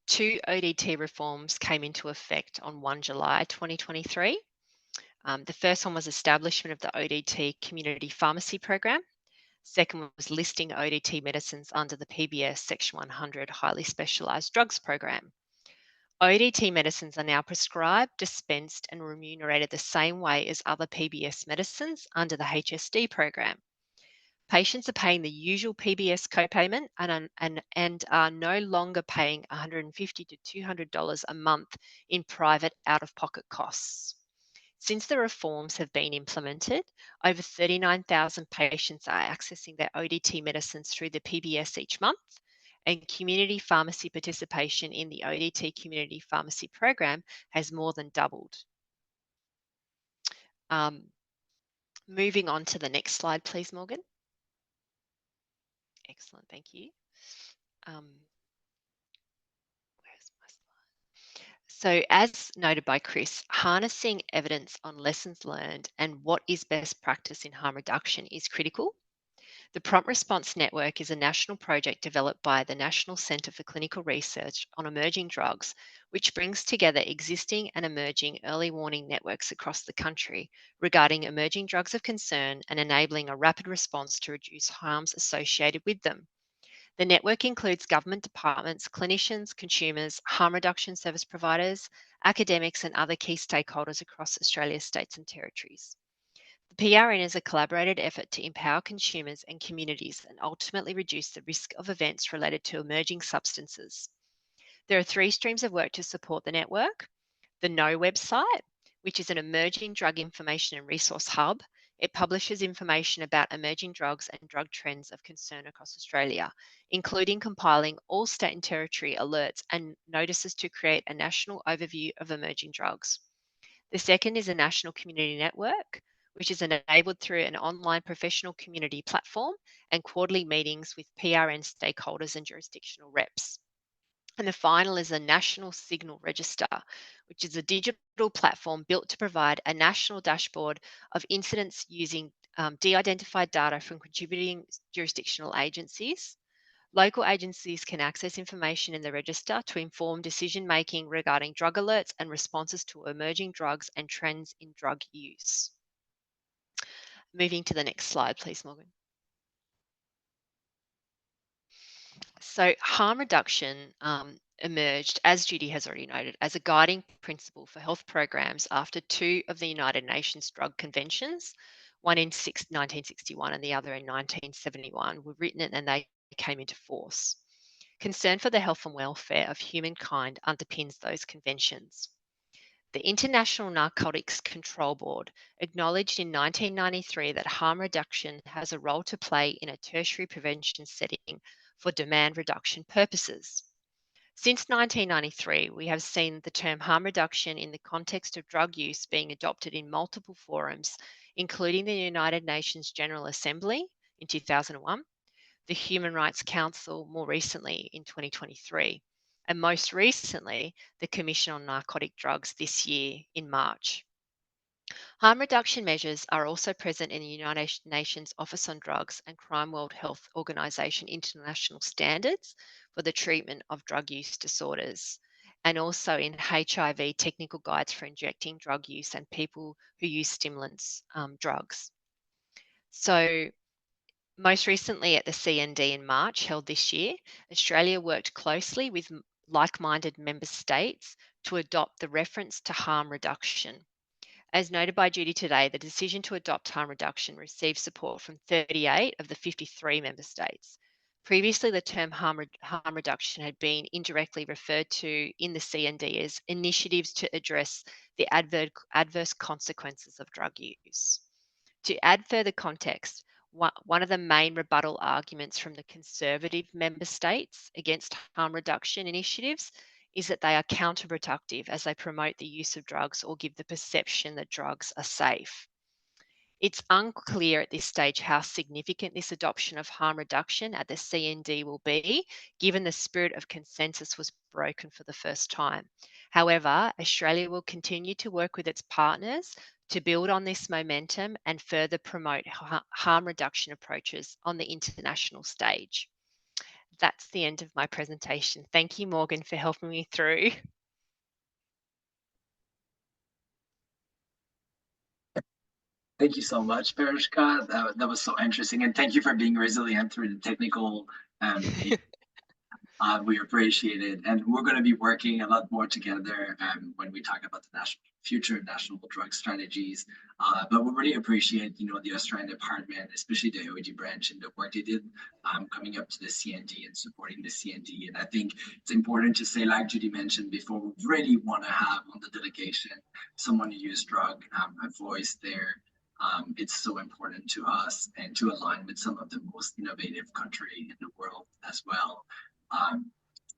2 ODT reforms came into effect on 1 July 2023. The first one was establishment of the ODT Community Pharmacy Program. Second was listing ODT medicines under the PBS Section 100 Highly Specialised Drugs Program. ODT medicines are now prescribed, dispensed and remunerated the same way as other PBS medicines under the HSD program. Patients are paying the usual PBS copayment and are no longer paying $150 to $200 a month in private out-of-pocket costs. Since the reforms have been implemented, over 39,000 patients are accessing their ODT medicines through the PBS each month, and community pharmacy participation in the ODT Community Pharmacy Program has more than doubled. Moving on to the next slide, please, Morgan. Excellent, thank you. Where's my slide? So as noted by Chris, harnessing evidence on lessons learned and what is best practice in harm reduction is critical. The Prompt Response Network is a national project developed by the National Centre for Clinical Research on Emerging Drugs, which brings together existing and emerging early warning networks across the country regarding emerging drugs of concern and enabling a rapid response to reduce harms associated with them. The network includes government departments, clinicians, consumers, harm reduction service providers, academics and other key stakeholders across Australia's states and territories. The PRN is a collaborated effort to empower consumers and communities and ultimately reduce the risk of events related to emerging substances. There are 3 streams of work to support the network. The KNOW website, which is an emerging drug information and resource hub, It publishes information about emerging drugs and drug trends of concern across Australia, including compiling all state and territory alerts and notices to create a national overview of emerging drugs. The second is a national community network, which is enabled through an online professional community platform and quarterly meetings with PRN stakeholders and jurisdictional reps. And the final is a national signal register, which is a digital platform built to provide a national dashboard of incidents using de-identified data from contributing jurisdictional agencies. Local agencies can access information in the register to inform decision making regarding drug alerts and responses to emerging drugs and trends in drug use. Moving to the next slide, please, Morgan. So harm reduction emerged, as Judy has already noted, as a guiding principle for health programs after two of the United Nations Drug Conventions, one in 1961 and the other in 1971, were written and they came into force. Concern for the health and welfare of humankind underpins those conventions. The International Narcotics Control Board acknowledged in 1993 that harm reduction has a role to play in a tertiary prevention setting for demand reduction purposes. Since 1993, we have seen the term harm reduction in the context of drug use being adopted in multiple forums, including the United Nations General Assembly in 2001, the Human Rights Council more recently in 2023, and most recently, the Commission on Narcotic Drugs this year in March. Harm reduction measures are also present in the United Nations Office on Drugs and Crime World Health Organization international standards for the treatment of drug use disorders, and also in HIV technical guides for injecting drug use and people who use stimulants drugs. So most recently at the CND in March held this year, Australia worked closely with like-minded member states to adopt the reference to harm reduction. As noted by Judy today, the decision to adopt harm reduction received support from 38 of the 53 member states. Previously, the term harm reduction had been indirectly referred to in the CND as initiatives to address the adverse consequences of drug use. To add further context, one of the main rebuttal arguments from the conservative member states against harm reduction initiatives is that they are counterproductive as they promote the use of drugs or give the perception that drugs are safe. It's unclear at this stage how significant this adoption of harm reduction at the CND will be, given the spirit of consensus was broken for the first time. However, Australia will continue to work with its partners to build on this momentum and further promote harm reduction approaches on the international stage. That's the end of my presentation. Thank you, Morgan, for helping me through. Thank you so much, Perishka. That was so interesting. And thank you for being resilient through the technical we appreciate it. And we're going to be working a lot more together when we talk about the future national drug strategies. But we really appreciate, the Australian Department, especially the OED branch and the work they did coming up to the CND and supporting the CND. And I think it's important to say, like Judy mentioned before, we really want to have on the delegation someone who used drug, a voice there. It's so important to us and to align with some of the most innovative country in the world as well.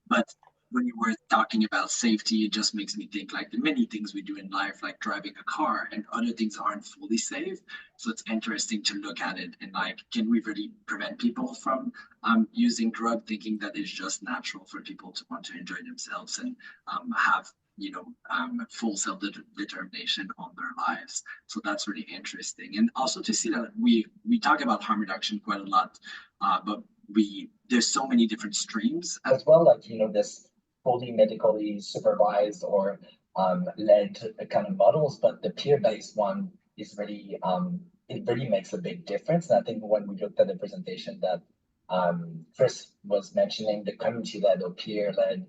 But when you were talking about safety, it just makes me think like the many things we do in life, like driving a car and other things aren't fully safe. So it's interesting to look at it and like, can we really prevent people from using drug, thinking that it's just natural for people to want to enjoy themselves and have full self-determination on their lives. So that's really interesting. And also to see that we talk about harm reduction quite a lot, but there's so many different streams as well, like this fully medically supervised or led kind of models, but the peer-based one is really it really makes a big difference. And I think when we looked at the presentation that Chris was mentioning, the community-led or peer-led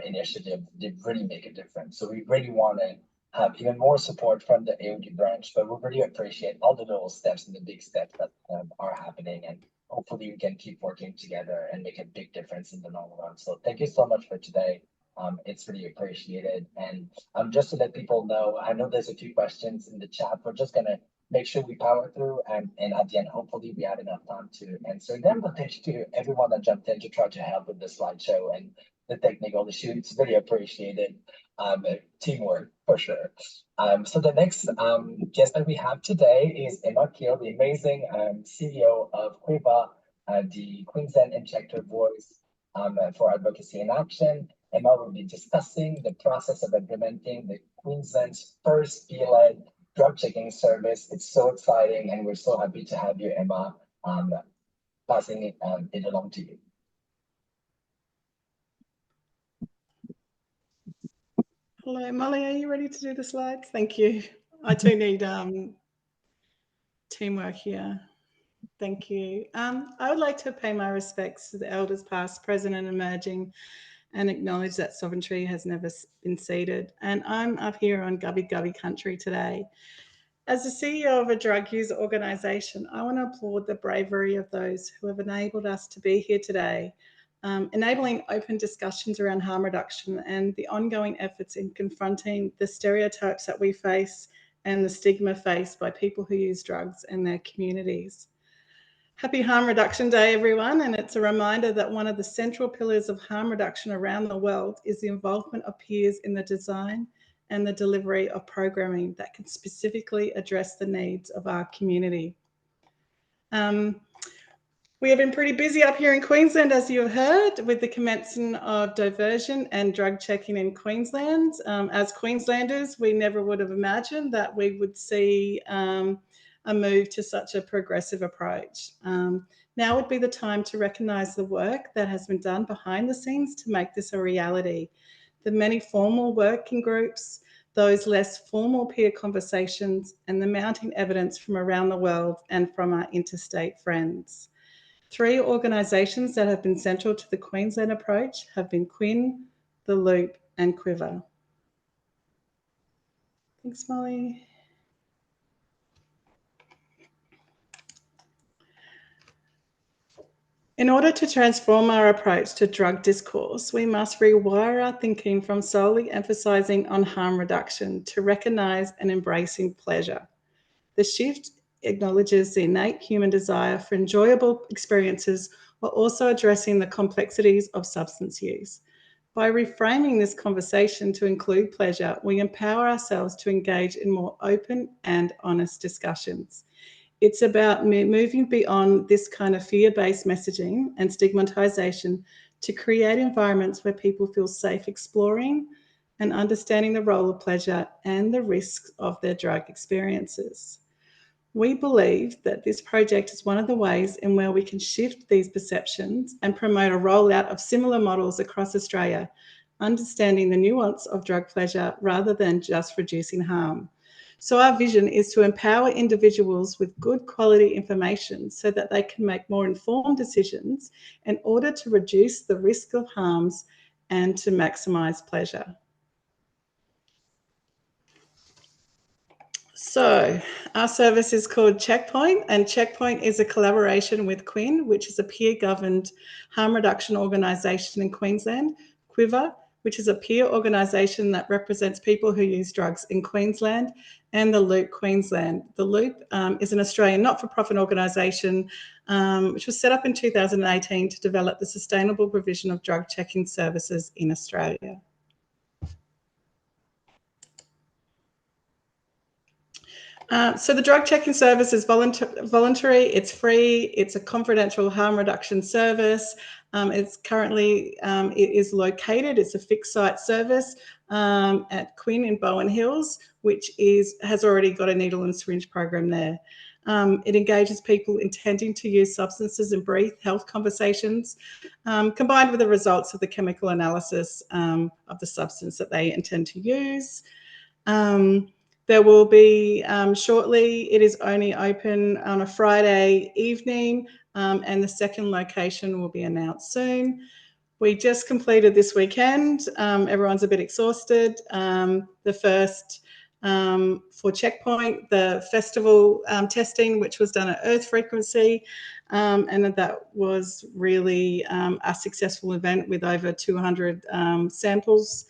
initiative did really make a difference. So we really want to have even more support from the AOD branch, but we really appreciate all the little steps and the big steps that are happening, and hopefully we can keep working together and make a big difference in the long run. So thank you so much for today. It's really appreciated. And just to let people know, I know there's a few questions in the chat. We're just going to make sure we power through, and at the end, hopefully we have enough time to answer them. But thank you to everyone that jumped in to try to help with the slideshow and the technical issue. It's really appreciated. Teamwork for sure. So the next guest that we have today is Emma Keel, the amazing CEO of Quiva, the Queensland Injector Voice for Advocacy and Action. Emma will be discussing the process of implementing the Queensland's first peer-led drug checking service. It's so exciting, and we're so happy to have you, Emma. Passing it along to you. Hello, Molly, are you ready to do the slides? Thank you. I do need teamwork here. Thank you. I would like to pay my respects to the elders past, present and emerging, and acknowledge that sovereignty has never been ceded. And I'm up here on Gubbi Gubbi country today. As the CEO of a drug user organisation, I want to applaud the bravery of those who have enabled us to be here today, enabling open discussions around harm reduction and the ongoing efforts in confronting the stereotypes that we face and the stigma faced by people who use drugs and their communities. Happy Harm Reduction Day, everyone, and it's a reminder that one of the central pillars of harm reduction around the world is the involvement of peers in the design and the delivery of programming that can specifically address the needs of our community. We have been pretty busy up here in Queensland, as you have heard, with the commencement of diversion and drug checking in Queensland. As Queenslanders, we never would have imagined that we would see a move to such a progressive approach. Now would be the time to recognise the work that has been done behind the scenes to make this a reality. The many formal working groups, those less formal peer conversations, and the mounting evidence from around the world and from our interstate friends. 3 organisations that have been central to the Queensland approach have been Quinn, The Loop, and Quiva. Thanks, Molly. In order to transform our approach to drug discourse, we must rewire our thinking from solely emphasising on harm reduction to recognise and embracing pleasure. The shift acknowledges the innate human desire for enjoyable experiences while also addressing the complexities of substance use. By reframing this conversation to include pleasure, we empower ourselves to engage in more open and honest discussions. It's about moving beyond this kind of fear-based messaging and stigmatization to create environments where people feel safe exploring and understanding the role of pleasure and the risks of their drug experiences. We believe that this project is one of the ways in where we can shift these perceptions and promote a rollout of similar models across Australia, understanding the nuance of drug pleasure rather than just reducing harm. So our vision is to empower individuals with good quality information so that they can make more informed decisions in order to reduce the risk of harms and to maximise pleasure. So our service is called Checkpoint, and Checkpoint is a collaboration with Quinn, which is a peer-governed harm reduction organisation in Queensland, Quiva, which is a peer organisation that represents people who use drugs in Queensland, and the Loop Queensland. The Loop is an Australian not-for-profit organisation which was set up in 2018 to develop the sustainable provision of drug checking services in Australia. So the drug checking service is voluntary, it's free, it's a confidential harm reduction service. It's currently, it is located, it's a fixed site service at Quinn in Bowen Hills, which has already got a needle and syringe program there. It engages people intending to use substances in brief health conversations, combined with the results of the chemical analysis of the substance that they intend to use. There will be shortly, it is only open on a Friday evening, and the second location will be announced soon. We just completed this weekend. Everyone's a bit exhausted. The first for Checkpoint, the festival testing, which was done at Earth Frequency, and that was really a successful event with over 200 samples.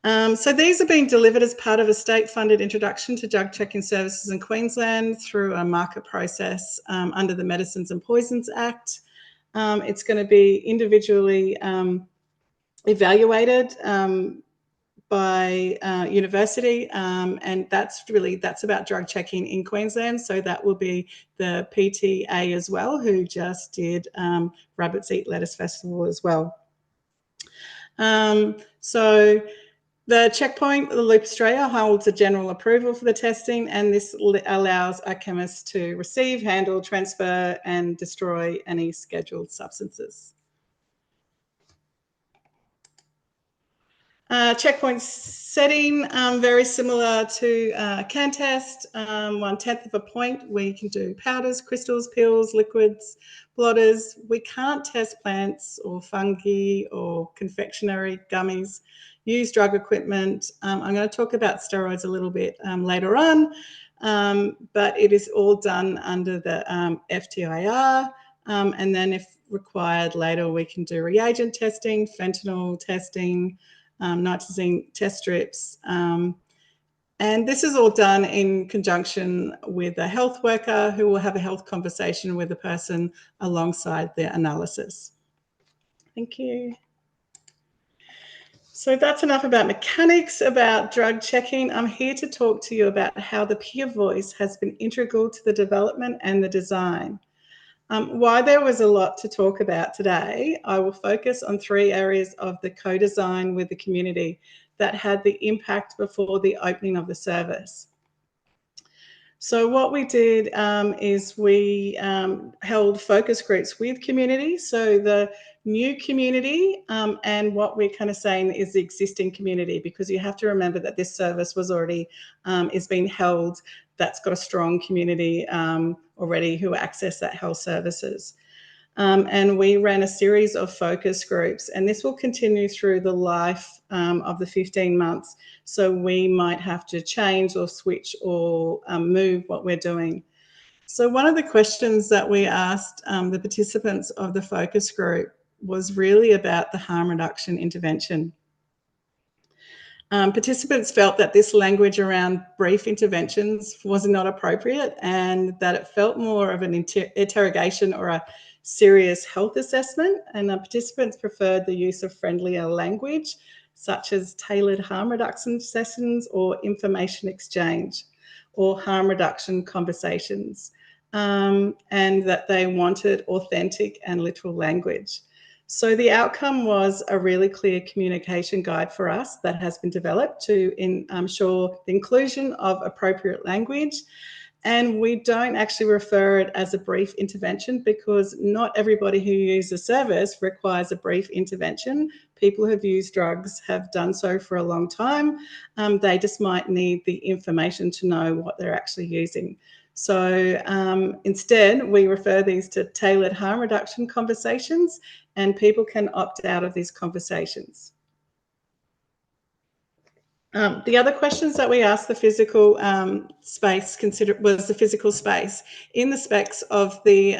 So these are being delivered as part of a state-funded introduction to drug checking services in Queensland through a market process under the Medicines and Poisons Act. It's going to be individually evaluated by university, and that's about drug checking in Queensland. So that will be the PTA as well, who just did Rabbits Eat Lettuce Festival as well. So the checkpoint, the Loop Australia, holds a general approval for the testing, and this allows our chemists to receive, handle, transfer, and destroy any scheduled substances. Checkpoint setting, very similar to can test, 1/10 of a point. We can do powders, crystals, pills, liquids, blotters. We can't test plants or fungi or confectionery gummies. Use drug equipment. I'm going to talk about steroids a little bit later on, but it is all done under the FTIR. And then if required later, we can do reagent testing, fentanyl testing, nitazine test strips. And this is all done in conjunction with a health worker who will have a health conversation with the person alongside the analysis. Thank you. So that's enough about mechanics, about drug checking. I'm here to talk to you about how the peer voice has been integral to the development and the design. Why there was a lot to talk about today, I will focus on 3 areas of the co-design with the community that had the impact before the opening of the service. So what we did is we held focus groups with community. So the new community and what we're kind of saying is the existing community, because you have to remember that this service was already is being held, that's got a strong community already who access that health services. And we ran a series of focus groups, and this will continue through the life of the 15 months. So we might have to change or switch or move what we're doing. So one of the questions that we asked the participants of the focus group was really about the harm reduction intervention. Participants felt that this language around brief interventions was not appropriate, and that it felt more of an interrogation or a serious health assessment. And participants preferred the use of friendlier language, such as tailored harm reduction sessions or information exchange or harm reduction conversations, and that they wanted authentic and literal language. So the outcome was a really clear communication guide for us that has been developed to ensure the inclusion of appropriate language. And we don't actually refer it as a brief intervention, because not everybody who uses the service requires a brief intervention. People who've used drugs have done so for a long time. They just might need the information to know what they're actually using. So instead, we refer these to tailored harm reduction conversations, and people can opt out of these conversations. The other questions that we asked the physical space was the physical space. In the specs of the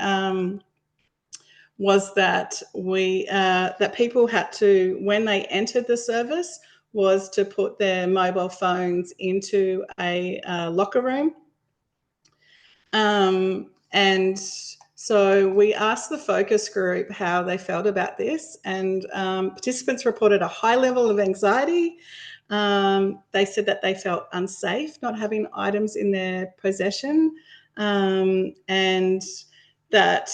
was that that people had to, when they entered the service, was to put their mobile phones into a locker room. And so we asked the focus group how they felt about this, and participants reported a high level of anxiety. They said that they felt unsafe not having items in their possession, and that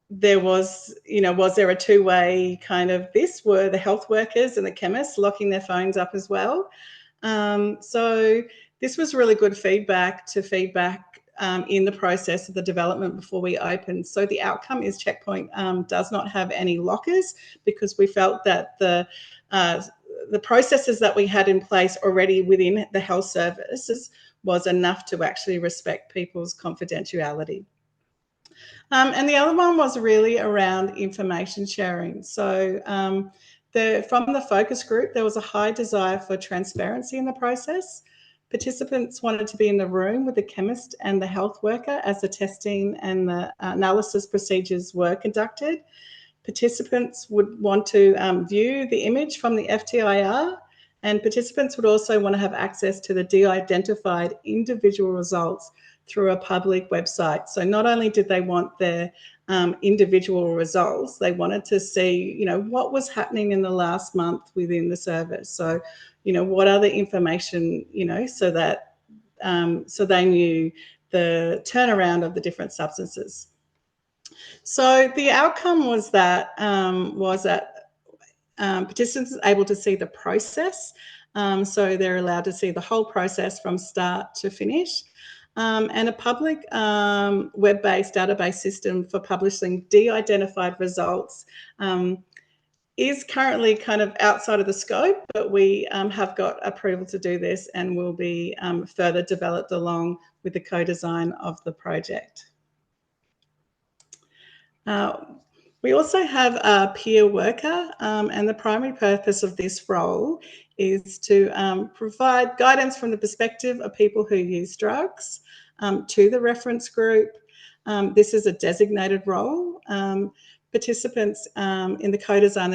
there was, was there a two-way kind of this? Were the health workers and the chemists locking their phones up as well? So this was really good feedback in the process of the development before we opened. So the outcome is Checkpoint does not have any lockers, because we felt that the processes that we had in place already within the health services was enough to actually respect people's confidentiality. And the other one was really around information sharing. So from the focus group, there was a high desire for transparency in the process. Participants wanted to be in the room with the chemist and the health worker as the testing and the analysis procedures were conducted. Participants would want to view the image from the FTIR, And participants would also want to have access to the de-identified individual results through a public website. So not only did they want their individual results, they wanted to see, what was happening in the last month within the service. So, what other information, so that so they knew the turnaround of the different substances. So the outcome was that participants are able to see the process. So they're allowed to see the whole process from start to finish. And a public web-based database system for publishing de-identified results is currently kind of outside of the scope, but we have got approval to do this and will be further developed along with the co-design of the project. We also have a peer worker, and the primary purpose of this role is to provide guidance from the perspective of people who use drugs to the reference group. This is a designated role. Participants in the co-design,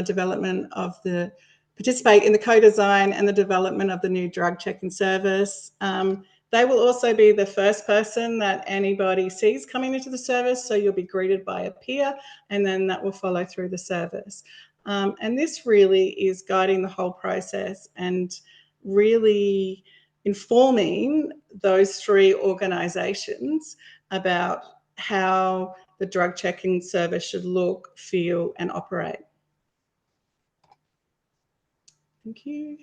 participate in the co-design and the development of the new drug checking service. They will also be the first person that anybody sees coming into the service. So you'll be greeted by a peer, and then that will follow through the service. And this really is guiding the whole process and really informing those three organisations about how the drug checking service should look, feel, and operate. Thank you.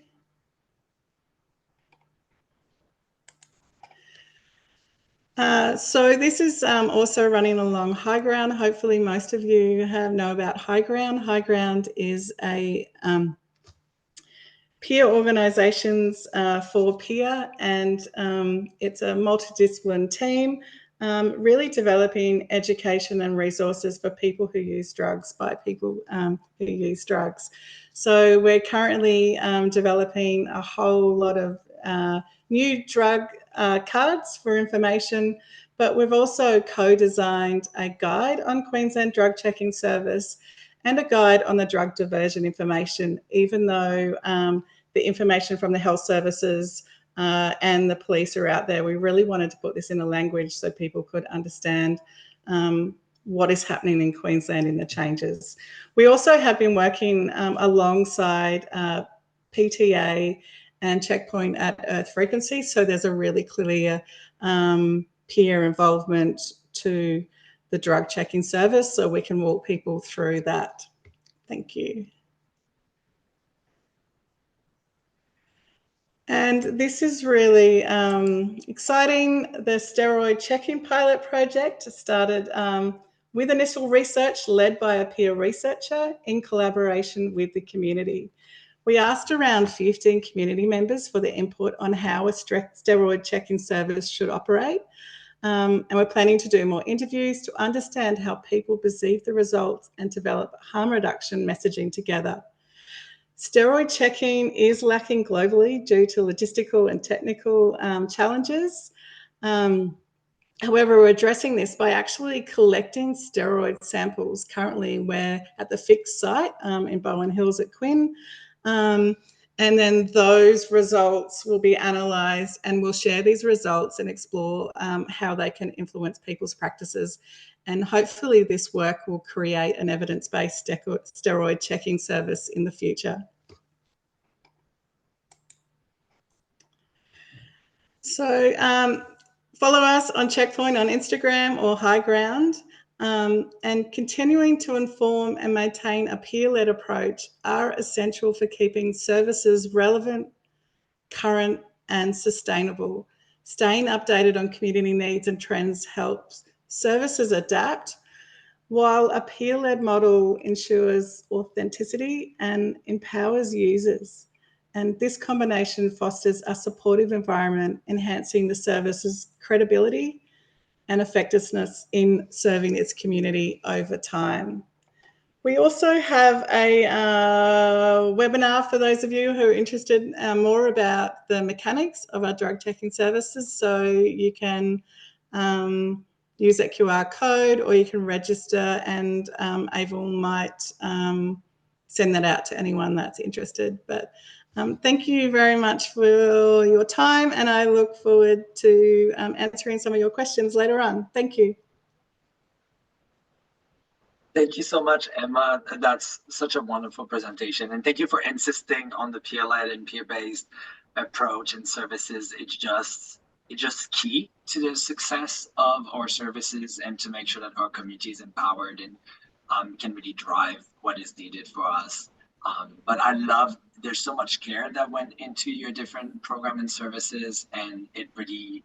So this is also running along High Ground. Hopefully most of you know about High Ground. High Ground is a peer organisations for peer, and it's a multidisciplinary team really developing education and resources for people who use drugs by people who use drugs. So we're currently developing a whole lot of new drug cards for information, but we've also co-designed a guide on Queensland drug checking service and a guide on the drug diversion information, even though the information from the health services and the police are out there. We really wanted to put this in a language so people could understand what is happening in Queensland in the changes. We also have been working alongside PTA and Checkpoint at Earth Frequency, so there's a really clear peer involvement to the drug checking service, so we can walk people through that. Thank you. And this is really exciting. The steroid checking pilot project started with initial research led by a peer researcher in collaboration with the community. We asked around 15 community members for their input on how a steroid checking service should operate. And we're planning to do more interviews to understand how people perceive the results and develop harm reduction messaging together. Steroid checking is lacking globally due to logistical and technical challenges. However, we're addressing this by actually collecting steroid samples. Currently, we're at the fixed site in Bowen Hills at Quinn. And then those results will be analysed, and we'll share these results and explore how they can influence people's practices. And hopefully this work will create an evidence-based steroid checking service in the future. So follow us on Checkpoint on Instagram or High Ground, and continuing to inform and maintain a peer-led approach are essential for keeping services relevant, current and sustainable. Staying updated on community needs and trends helps services adapt, while a peer-led model ensures authenticity and empowers users. And this combination fosters a supportive environment, enhancing the service's credibility and effectiveness in serving its community over time. We also have a webinar for those of you who are interested more about the mechanics of our drug checking services. So you can use that QR code, or you can register, and AIVL might send that out to anyone that's interested. But Thank you very much for your time, and I look forward to answering some of your questions later on. Thank you. Thank you so much, Emma. That's such a wonderful presentation. And thank you for insisting on the peer-led and peer-based approach and services. It's just key to the success of our services and to make sure that our community is empowered and can really drive what is needed for us. But I love, there's so much care that went into your different program and services, and it really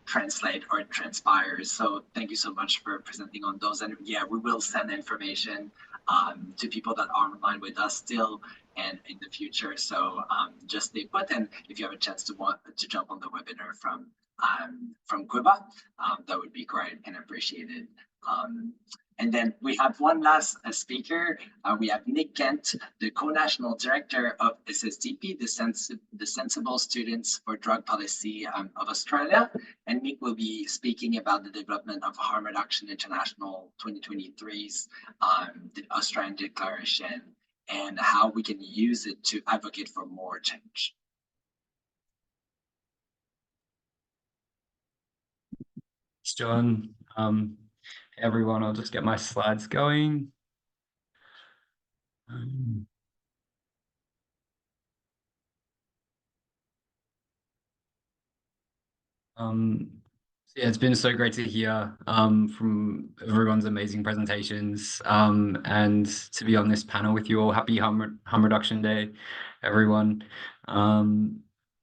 translate or transpires. So thank you so much for presenting on those. And yeah, we will send information to people that are online with us still and in the future. So just stay put. And if you have a chance to jump on the webinar from Cuba, that would be great and appreciated. And then we have one last speaker. We have Nick Kent, the co-national director of SSDP, the Sensible Students for Drug Policy of Australia. And Nick will be speaking about the development of Harm Reduction International 2023's the Australian Declaration and how we can use it to advocate for more change. Thanks, John. Everyone, I'll just get my slides going. Yeah, it's been so great to hear from everyone's amazing presentations and to be on this panel with you all. Happy Harm Reduction Day, everyone.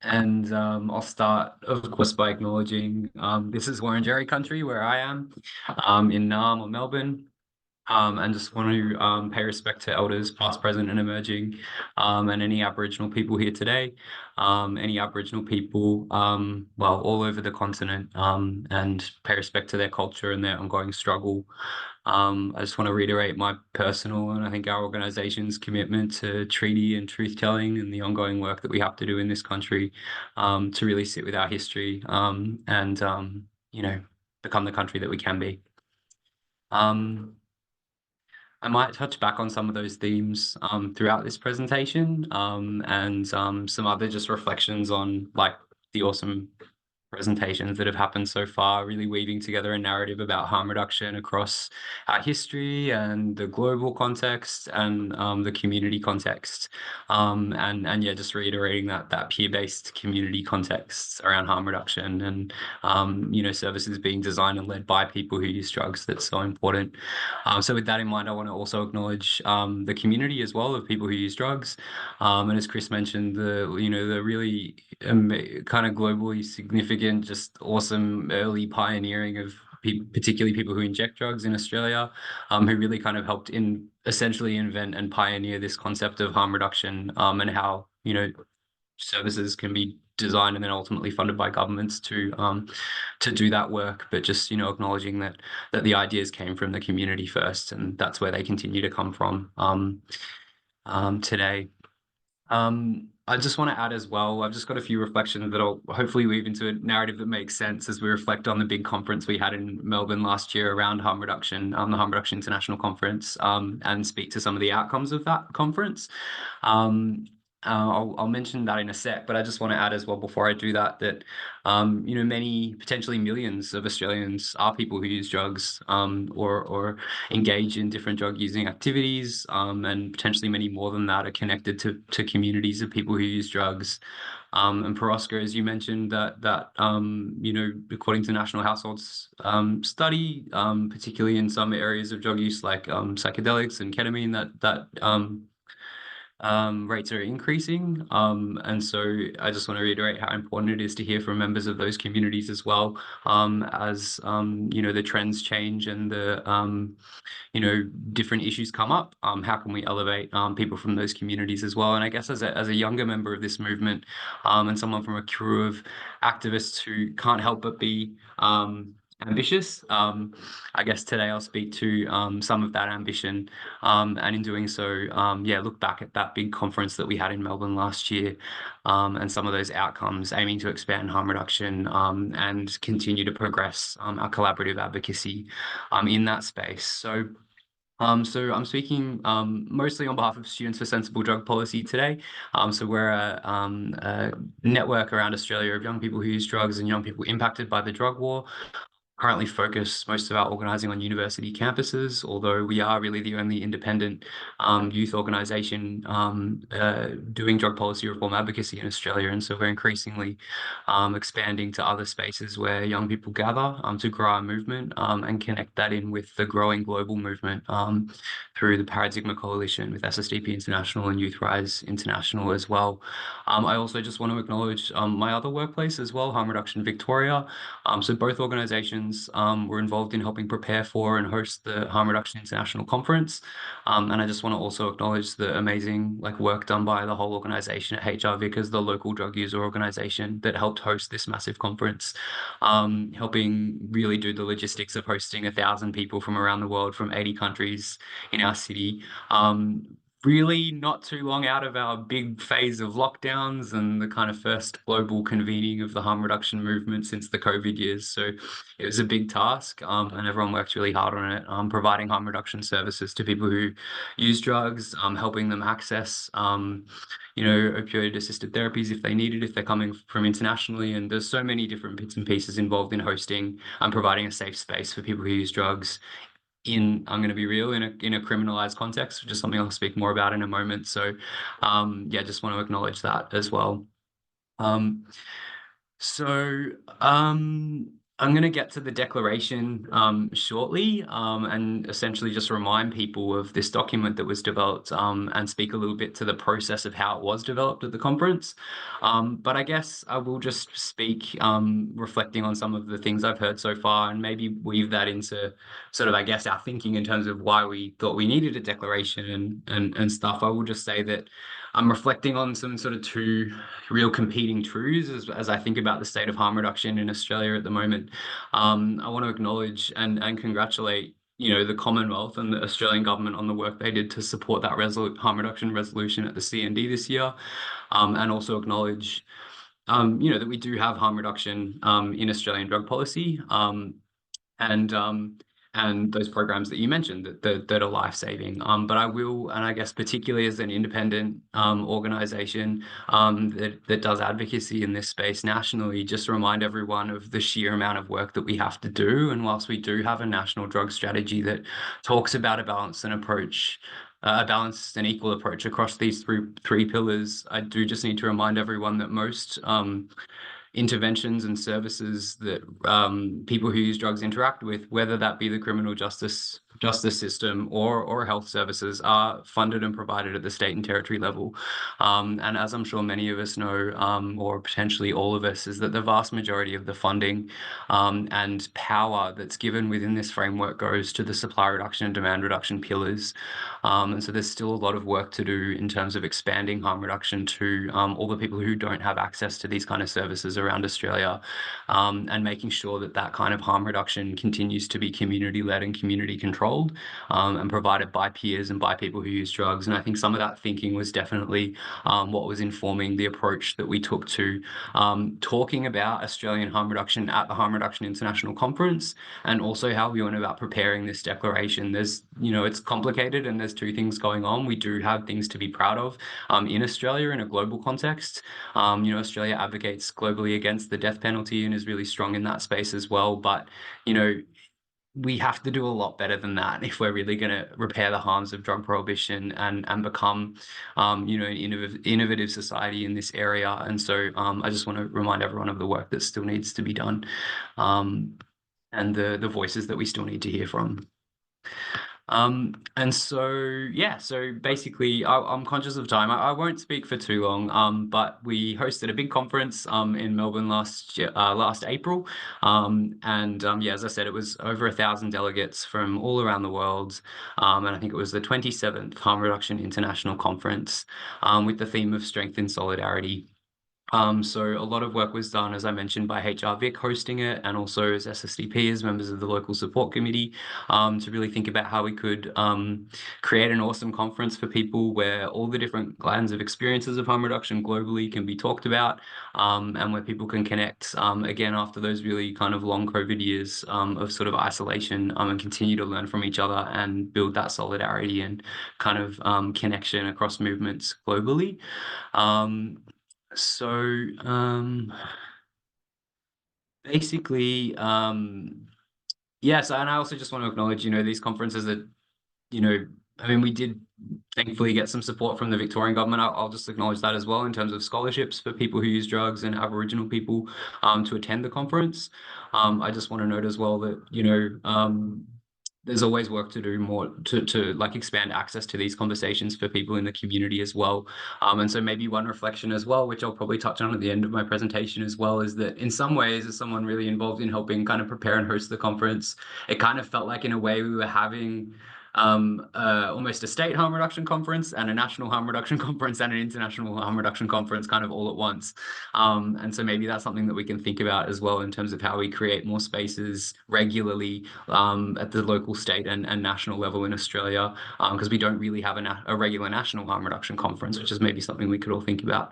I'll start, of course, by acknowledging this is Wurundjeri country where I am in Naarm or Melbourne. And just want to pay respect to elders past, present and emerging, and any Aboriginal people here today, any Aboriginal people, well, all over the continent, and pay respect to their culture and their ongoing struggle. I just want to reiterate my personal and I think our organization's commitment to treaty and truth-telling and the ongoing work that we have to do in this country to really sit with our history and, you know, become the country that we can be. I might touch back on some of those themes throughout this presentation and some other just reflections on like the awesome presentations that have happened so far, really weaving together a narrative about harm reduction across our history and the global context and the community context. And yeah, just reiterating that peer-based community context around harm reduction and, you know, services being designed and led by people who use drugs, that's so important. So with that in mind, I want to also acknowledge the community as well of people who use drugs. And as Chris mentioned, the really kind of globally significant, just awesome early pioneering of people, particularly people who inject drugs in Australia, who really kind of helped essentially invent and pioneer this concept of harm reduction and how, you know, services can be designed and then ultimately funded by governments to do that work. But just, you know, acknowledging that the ideas came from the community first, and that's where they continue to come from today. I just want to add as well, I've just got a few reflections that I'll hopefully weave into a narrative that makes sense as we reflect on the big conference we had in Melbourne last year around harm reduction, the Harm Reduction International Conference, and speak to some of the outcomes of that conference. I'll mention that in a sec, but I just want to add as well before I do that, you know, many, potentially millions of Australians are people who use drugs or engage in different drug using activities, and potentially many more than that are connected to communities of people who use drugs. And for Oscar, as you mentioned, that you know, according to National Households study, particularly in some areas of drug use like psychedelics and ketamine, that rates are increasing. And so I just want to reiterate how important it is to hear from members of those communities as well, as you know, the trends change and the you know, different issues come up. How can we elevate people from those communities as well? And I guess as a younger member of this movement, and someone from a crew of activists who can't help but be ambitious, I guess today I'll speak to some of that ambition, and in doing so, yeah, look back at that big conference that we had in Melbourne last year, and some of those outcomes aiming to expand harm reduction and continue to progress our collaborative advocacy in that space. So So I'm speaking mostly on behalf of Students for Sensible Drug Policy today. So we're a network around Australia of young people who use drugs and young people impacted by the drug war. Currently focus most of our organising on university campuses, although we are really the only independent youth organisation doing drug policy reform advocacy in Australia. And so we're increasingly expanding to other spaces where young people gather to grow our movement and connect that in with the growing global movement through the Paradigma Coalition with SSDP International and Youth Rise International as well. I also just want to acknowledge my other workplace as well, Harm Reduction Victoria. So both organizations were involved in helping prepare for and host the Harm Reduction International Conference. And I just want to also acknowledge the amazing work done by the whole organization at HRVIC as the local drug user organization that helped host this massive conference, helping really do the logistics of hosting 1,000 people from around the world from 80 countries in our city. Really not too long out of our big phase of lockdowns and the kind of first global convening of the harm reduction movement since the COVID years. So it was a big task and everyone worked really hard on it, providing harm reduction services to people who use drugs, helping them access, opioid assisted therapies if they need it, if they're coming from internationally. And there's so many different bits and pieces involved in hosting and providing a safe space for people who use drugs I'm going to be real, in a criminalized context, which is something I'll speak more about in a moment. So just want to acknowledge that as well. I'm going to get to the declaration shortly and essentially just remind people of this document that was developed and speak a little bit to the process of how it was developed at the conference. But I guess I will just speak reflecting on some of the things I've heard so far and maybe weave that into sort of, I guess, our thinking in terms of why we thought we needed a declaration and stuff. I will just say that I'm reflecting on some sort of two real competing truths as I think about the state of harm reduction in Australia at the moment. I want to acknowledge and congratulate the Commonwealth and the Australian government on the work they did to support that harm reduction resolution at the CND this year, and also acknowledge that we do have harm reduction in Australian drug policy. And those programs that you mentioned that are life-saving. But I will, and I guess particularly as an independent organization that does advocacy in this space nationally, just remind everyone of the sheer amount of work that we have to do. And whilst we do have a national drug strategy that talks about a balanced and equal approach across these three pillars, I do just need to remind everyone that most interventions and services that people who use drugs interact with, whether that be the criminal justice system or health services, are funded and provided at the state and territory level. And as I'm sure many of us know, or potentially all of us, is that the vast majority of the funding and power that's given within this framework goes to the supply reduction and demand reduction pillars. And so there's still a lot of work to do in terms of expanding harm reduction to all the people who don't have access to these kind of services around Australia, and making sure that kind of harm reduction continues to be community-led and community-controlled and provided by peers and by people who use drugs. And I think some of that thinking was definitely what was informing the approach that we took to talking about Australian harm reduction at the Harm Reduction International Conference, and also how we went about preparing this declaration. There's, it's complicated and there's two things going on. We do have things to be proud of in Australia in a global context. Australia advocates globally against the death penalty and is really strong in that space as well. But, we have to do a lot better than that if we're really going to repair the harms of drug prohibition and become, an innovative society in this area. And so I just want to remind everyone of the work that still needs to be done, and the voices that we still need to hear from. And so basically I'm conscious of time. I won't speak for too long, but we hosted a big conference in Melbourne last April. As I said, it was over 1,000 delegates from all around the world. And I think it was the 27th Harm Reduction International Conference with the theme of Strength in Solidarity. So a lot of work was done, as I mentioned, by HRVIC hosting it, and also as SSDP, as members of the local support committee, to really think about how we could create an awesome conference for people where all the different kinds of experiences of harm reduction globally can be talked about, and where people can connect, again, after those really kind of long COVID years of sort of isolation, and continue to learn from each other and build that solidarity and kind of connection across movements globally. So basically, yes, and I also just want to acknowledge, these conferences that, I mean, we did thankfully get some support from the Victorian government. I'll just acknowledge that as well in terms of scholarships for people who use drugs and Aboriginal people to attend the conference. I just want to note as well that, there's always work to do more to like expand access to these conversations for people in the community as well. And so maybe one reflection as well, which I'll probably touch on at the end of my presentation as well, is that in some ways, as someone really involved in helping kind of prepare and host the conference, it kind of felt like in a way we were having almost a state harm reduction conference and a national harm reduction conference and an international harm reduction conference kind of all at once. And so maybe that's something that we can think about as well in terms of how we create more spaces regularly at the local, state and national level in Australia, because we don't really have a regular national harm reduction conference, which is maybe something we could all think about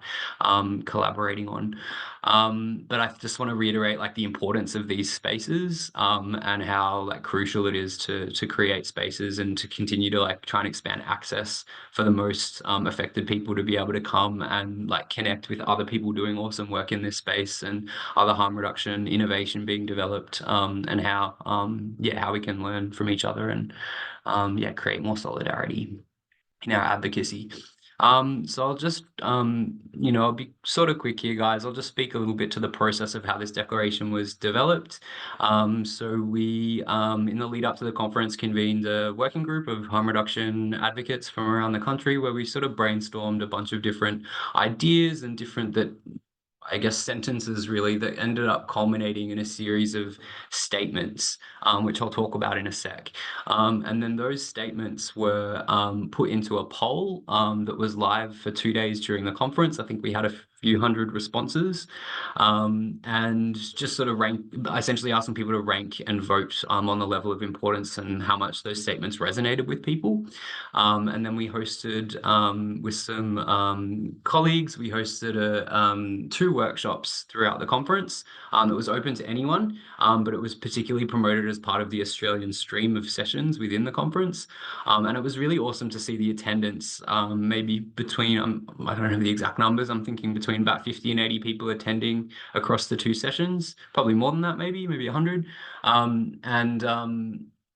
collaborating on. But I just want to reiterate like the importance of these spaces and how like crucial it is to create spaces and to continue to like try and expand access for the most affected people to be able to come and like connect with other people doing awesome work in this space and other harm reduction innovation being developed, and how we can learn from each other and create more solidarity in our advocacy. So I'll just, I'll be sort of quick here, guys. I'll just speak a little bit to the process of how this declaration was developed. So we, in the lead up to the conference, convened a working group of harm reduction advocates from around the country where we sort of brainstormed a bunch of different ideas and different sentences really that ended up culminating in a series of statements, which I'll talk about in a sec. And then those statements were put into a poll that was live for 2 days during the conference. I think we had a few hundred responses, and just sort of essentially asking people to rank and vote on the level of importance and how much those statements resonated with people. And then we hosted, with some colleagues, we hosted 2 workshops throughout the conference that was open to anyone, but it was particularly promoted as part of the Australian stream of sessions within the conference. And it was really awesome to see the attendance, maybe between, I don't know the exact numbers, I'm thinking between about 50 and 80 people attending across the 2 sessions, probably more than that, maybe 100.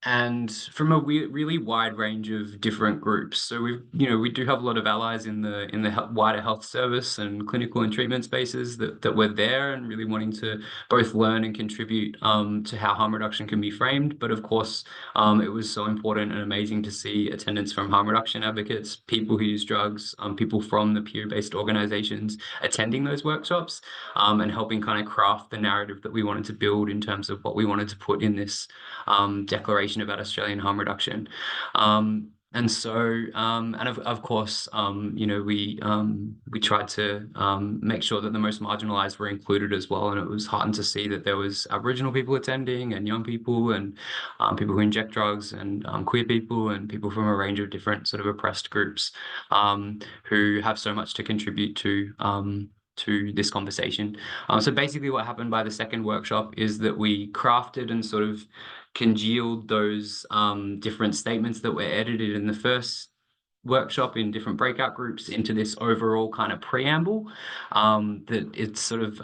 And from a really wide range of different groups. So we do have a lot of allies in the wider health service and clinical and treatment spaces that were there and really wanting to both learn and contribute to how harm reduction can be framed. But of course, it was so important and amazing to see attendance from harm reduction advocates, people who use drugs, people from the peer-based organizations attending those workshops, and helping kind of craft the narrative that we wanted to build in terms of what we wanted to put in this declaration about Australian harm reduction. And so, and of course, we tried to make sure that the most marginalised were included as well. And it was heartened to see that there was Aboriginal people attending and young people and people who inject drugs and queer people and people from a range of different sort of oppressed groups who have so much to contribute to this conversation. So basically what happened by the second workshop is that we crafted and sort of congealed those different statements that were edited in the first workshop in different breakout groups into this overall kind of preamble that it sort of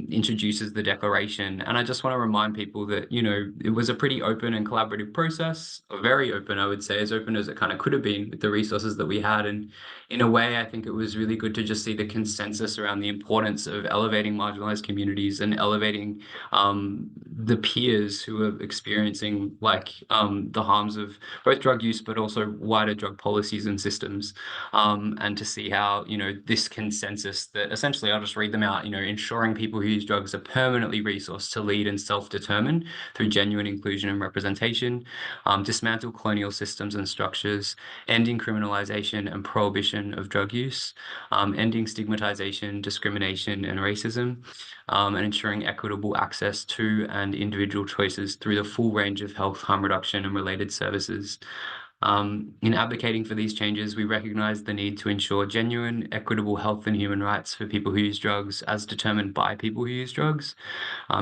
introduces the declaration. And I just want to remind people that, it was a pretty open and collaborative process, or very open, I would say, as open as it kind of could have been with the resources that we had. And in a way, I think it was really good to just see the consensus around the importance of elevating marginalized communities and elevating the peers who are experiencing the harms of both drug use, but also wider drug policies and systems, and to see how, this consensus that essentially, I'll just read them out, ensuring people who use drugs are permanently resourced to lead and self-determine through genuine inclusion and representation, dismantle colonial systems and structures, ending criminalization and prohibition of drug use, ending stigmatization, discrimination, and racism, and ensuring equitable access to and individual choices through the full range of health, harm reduction, and related services. In advocating for these changes, we recognise the need to ensure genuine, equitable health and human rights for people who use drugs as determined by people who use drugs,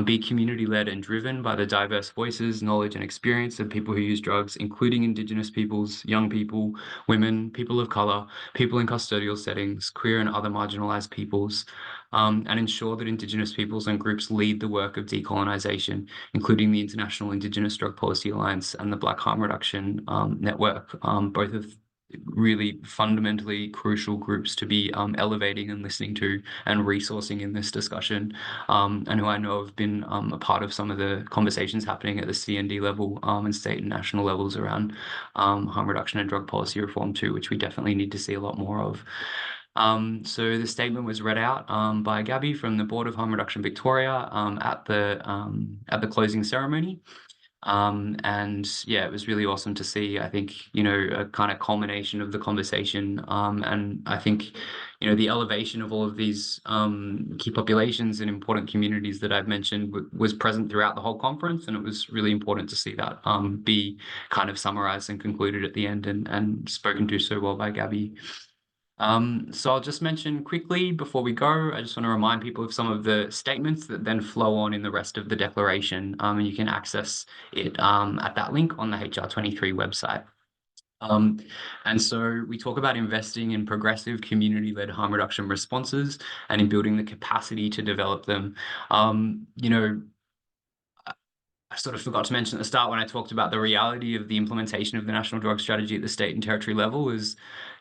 be community-led and driven by the diverse voices, knowledge and experience of people who use drugs, including Indigenous peoples, young people, women, people of colour, people in custodial settings, queer and other marginalised peoples, and ensure that Indigenous peoples and groups lead the work of decolonisation, including the International Indigenous Drug Policy Alliance and the Black Harm Reduction Network, both of really fundamentally crucial groups to be elevating and listening to and resourcing in this discussion, and who I know have been a part of some of the conversations happening at the CND level and state and national levels around harm reduction and drug policy reform too, which we definitely need to see a lot more of. So the statement was read out by Gabby from the Board of Harm Reduction Victoria at the closing ceremony. And yeah, it was really awesome to see, I think, a kind of culmination of the conversation. And I think, the elevation of all of these key populations and important communities that I've mentioned was present throughout the whole conference. And it was really important to see that be kind of summarized and concluded at the end and spoken to so well by Gabby. So I'll just mention quickly before we go, I just want to remind people of some of the statements that then flow on in the rest of the declaration, and you can access it at that link on the HR23 website. And so we talk about investing in progressive community-led harm reduction responses and in building the capacity to develop them. I sort of forgot to mention at the start when I talked about the reality of the implementation of the national drug strategy at the state and territory level is,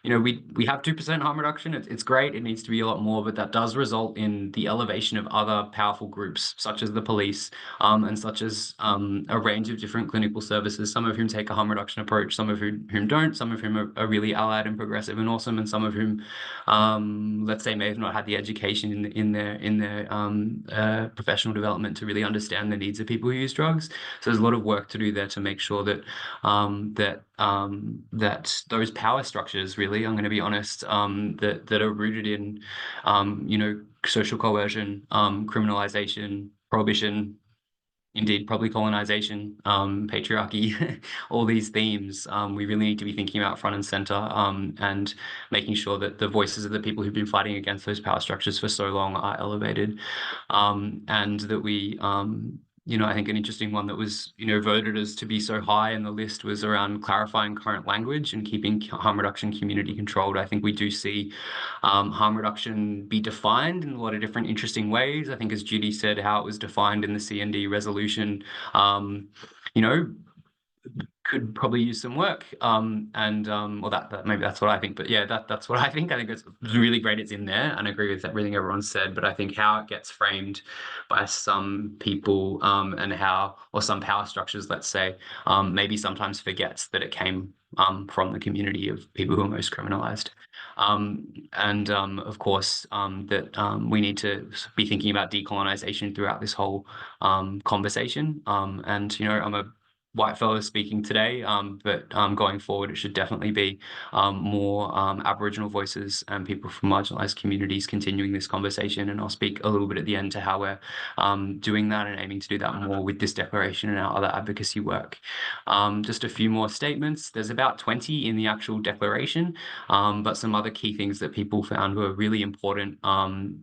we have 2% harm reduction. It's great. It needs to be a lot more, but that does result in the elevation of other powerful groups, such as the police, and such as a range of different clinical services, some of whom take a harm reduction approach, some of whom don't, some of whom are really allied and progressive and awesome, and some of whom, let's say, may have not had the education in their professional development to really understand the needs of people who use drugs. So there's a lot of work to do there to make sure that that those power structures, really, I'm going to be honest, that are rooted in social coercion, criminalization, prohibition, indeed probably colonization, patriarchy, all these themes, we really need to be thinking about front and center, and making sure that the voices of the people who've been fighting against those power structures for so long are elevated, and that we I think an interesting one that was, voted as to be so high in the list was around clarifying current language and keeping harm reduction community controlled. I think we do see harm reduction be defined in a lot of different interesting ways. I think, as Judy said, how it was defined in the CND resolution, could probably use some work, well, that maybe that's what I think, but yeah, that's what I think. I think it's really great it's in there, and I agree with everything everyone said, but I think how it gets framed by some people, or some power structures, let's say, maybe sometimes forgets that it came from the community of people who are most criminalized. Of course, that we need to be thinking about decolonization throughout this whole conversation. I'm a white fellow speaking today, but going forward, it should definitely be more Aboriginal voices and people from marginalised communities continuing this conversation. And I'll speak a little bit at the end to how we're doing that and aiming to do that more with this declaration and our other advocacy work. Just a few more statements. There's about 20 in the actual declaration, but some other key things that people found were really important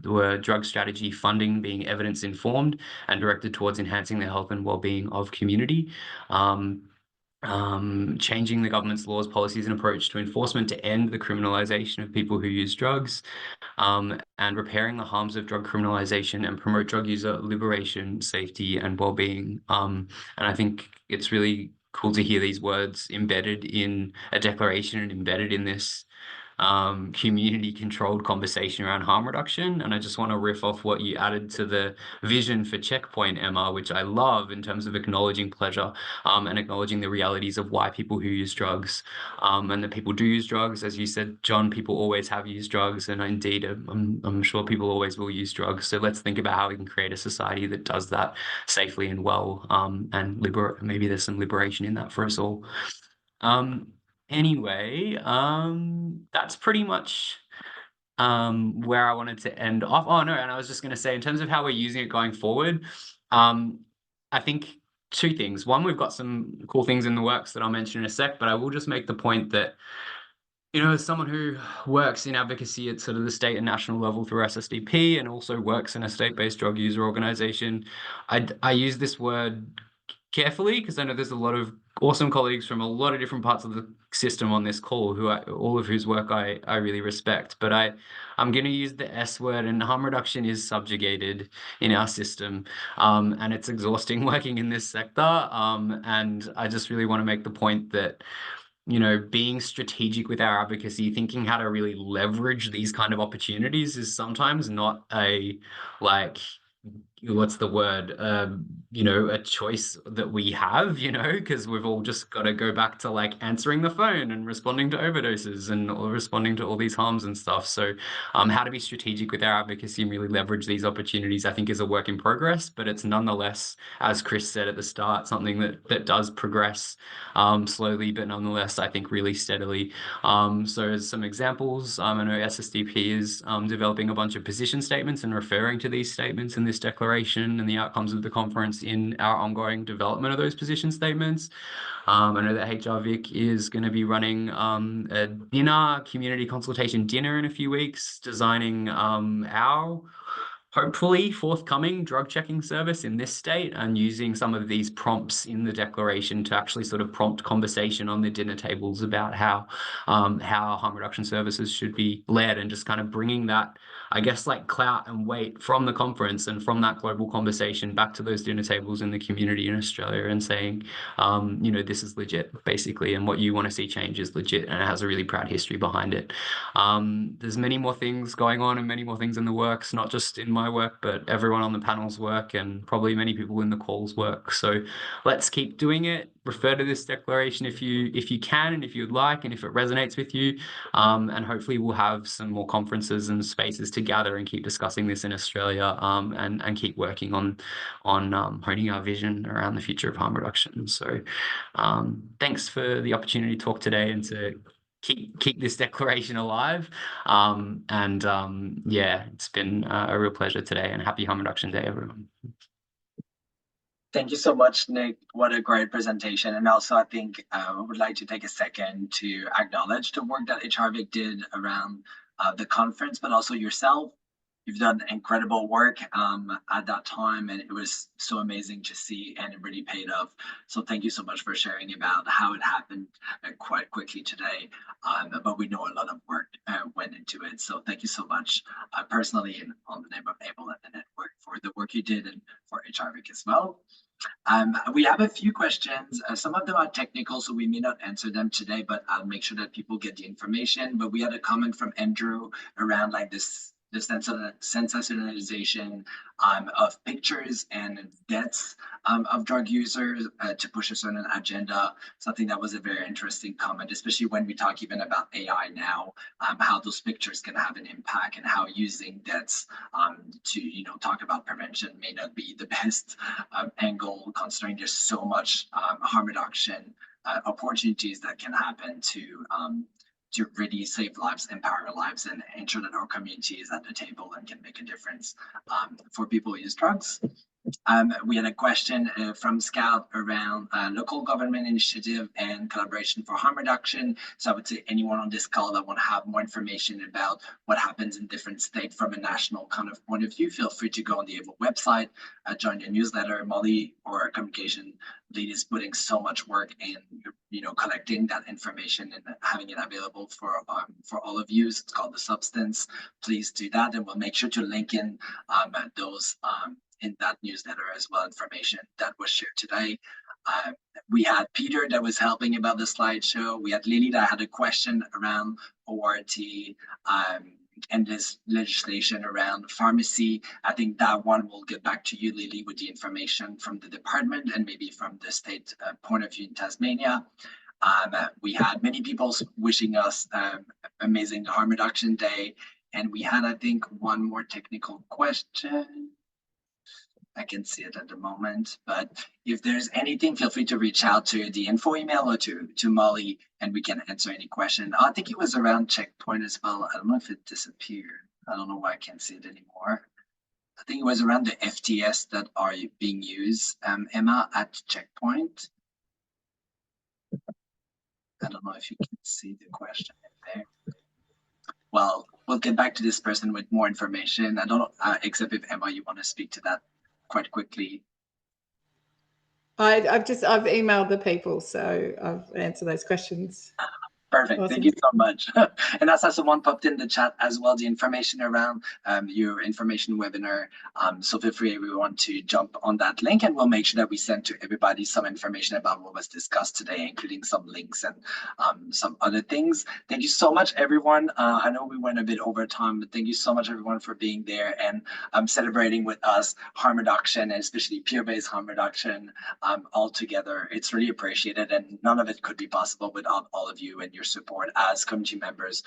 were drug strategy funding being evidence-informed and directed towards enhancing the health and well-being of community. Changing the government's laws, policies, and approach to enforcement to end the criminalization of people who use drugs, and repairing the harms of drug criminalization and promote drug user liberation, safety, and well-being. And I think it's really cool to hear these words embedded in a declaration and embedded in this community-controlled conversation around harm reduction. And I just want to riff off what you added to the vision for Checkpoint, Emma, which I love in terms of acknowledging pleasure and acknowledging the realities of why people who use drugs and that people do use drugs. As you said, John, people always have used drugs, and indeed, I'm sure people always will use drugs. So let's think about how we can create a society that does that safely and well, and maybe there's some liberation in that for us all. Anyway, that's pretty much where I wanted to end off. Oh no, and I was just going to say, in terms of how we're using it going forward, I think two things. One, we've got some cool things in the works that I'll mention in a sec, but I will just make the point that, you know, as someone who works in advocacy at sort of the state and national level through SSDP and also works in a state-based drug user organization, I use this word carefully because I know there's a lot of awesome colleagues from a lot of different parts of the system on this call all of whose work I really respect. But I'm going to use the S word, and harm reduction is subjugated in our system, and it's exhausting working in this sector. And I just really want to make the point that, you know, being strategic with our advocacy, thinking how to really leverage these kind of opportunities is sometimes not a, like, what's the word, you know, a choice that we have, you know, because we've all just got to go back to like answering the phone and responding to overdoses and responding to all these harms and stuff. So how to be strategic with our advocacy and really leverage these opportunities, I think, is a work in progress, but it's nonetheless, as Chris said at the start, something that does progress slowly, but nonetheless, I think really steadily. So as some examples, I know SSDP is developing a bunch of position statements and referring to these statements in this declaration and the outcomes of the conference in our ongoing development of those position statements. I know that HRVIC is going to be running a community consultation dinner in a few weeks, designing our hopefully forthcoming drug checking service in this state, and using some of these prompts in the declaration to actually sort of prompt conversation on the dinner tables about how harm reduction services should be led, and just kind of bringing that, I guess, like clout and weight from the conference and from that global conversation back to those dinner tables in the community in Australia and saying, you know, this is legit, basically, and what you want to see change is legit, and it has a really proud history behind it. There's many more things going on and many more things in the works, not just in my work, but everyone on the panel's work and probably many people in the call's work. So let's keep doing it. Refer to this declaration if you can, and if you'd like, and if it resonates with you. And hopefully we'll have some more conferences and spaces to gather and keep discussing this in Australia, and keep working on honing our vision around the future of harm reduction. So thanks for the opportunity to talk today and to keep this declaration alive. Yeah, it's been a real pleasure today, and happy Harm Reduction Day, everyone. Thank you so much, Nick. What a great presentation. And also, I think I would like to take a second to acknowledge the work that HRVIC did around the conference, but also yourself. You've done incredible work at that time, and it was so amazing to see, and it really paid off. So thank you so much for sharing about how it happened quite quickly today. But we know a lot of work went into it. So thank you so much personally, and on the name of AIVL and the network, for the work you did, and for HRVIC as well. We have a few questions. Some of them are technical, so we may not answer them today, but I'll make sure that people get the information. But we had a comment from Andrew around like this, the sensationalization of pictures and deaths of drug users to push a certain agenda. Something that was a very interesting comment, especially when we talk even about AI now, how those pictures can have an impact, and how using deaths to, you know, talk about prevention may not be the best angle, considering there's so much harm reduction opportunities that can happen to really save lives, empower lives, and ensure that our community is at the table and can make a difference for people who use drugs. We had a question from Scout around local government initiative and collaboration for harm reduction. So I would say anyone on this call that want to have more information about what happens in different states from a national kind of point of view, feel free to go on the AIVL website, join the newsletter. Molly, or our communication lead, is putting so much work in, you know, collecting that information and having it available for all of you. It's called The Substance. Please do that, and we'll make sure to link in those in that newsletter as well, information that was shared today. We had Peter that was helping about the slideshow. We had Lily that had a question around ORT and this legislation around pharmacy. I think that one will get back to you, Lily, with the information from the department and maybe from the state point of view in Tasmania. We had many people wishing us amazing harm reduction day. And we had, I think, one more technical question. I can see it at the moment, but if there's anything, feel free to reach out to the info email or to Molly, and we can answer any question. I think it was around checkpoint as well. I don't know if it disappeared. I don't know why I can't see it anymore. I think it was around the FTS that are being used, Emma, at checkpoint. I don't know if you can see the question in there. Well, we'll get back to this person with more information. I don't know, except if Emma, you want to speak to that quite quickly. I've emailed the people, so I've answered those questions. Perfect. Awesome. Thank you so much. And as someone popped in the chat as well, the information around your information webinar. So feel free, everyone, to jump on that link, and we'll make sure that we send to everybody some information about what was discussed today, including some links and some other things. Thank you so much, everyone. I know we went a bit over time, but thank you so much, everyone, for being there and celebrating with us harm reduction, and especially peer-based harm reduction all together. It's really appreciated, and none of it could be possible without all of you and your support as community members,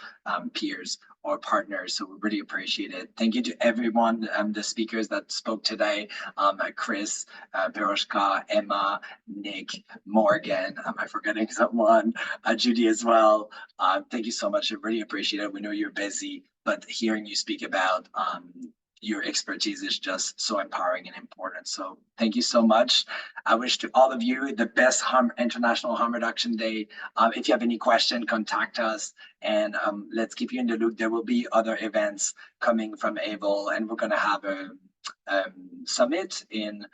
peers, or partners. So we really appreciate it. Thank you to everyone, the speakers that spoke today, Chris, Peroshka, Emma, Nick, Morgan, am I forgetting someone? Judy as well. Thank you so much. I really appreciate it. We know you're busy, but hearing you speak about your expertise is just so empowering and important. So thank you so much. I wish to all of you the best International Harm Reduction Day. If you have any question, contact us, and let's keep you in the loop. There will be other events coming from AIVL, and we're going to have a summit in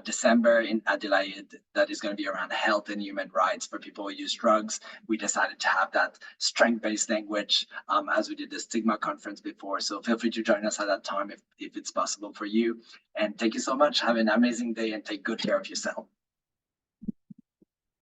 December in Adelaide that is going to be around health and human rights for people who use drugs. We decided to have that strength-based language as we did the stigma conference before. So feel free to join us at that time if it's possible for you. And thank you so much. Have an amazing day and take good care of yourself.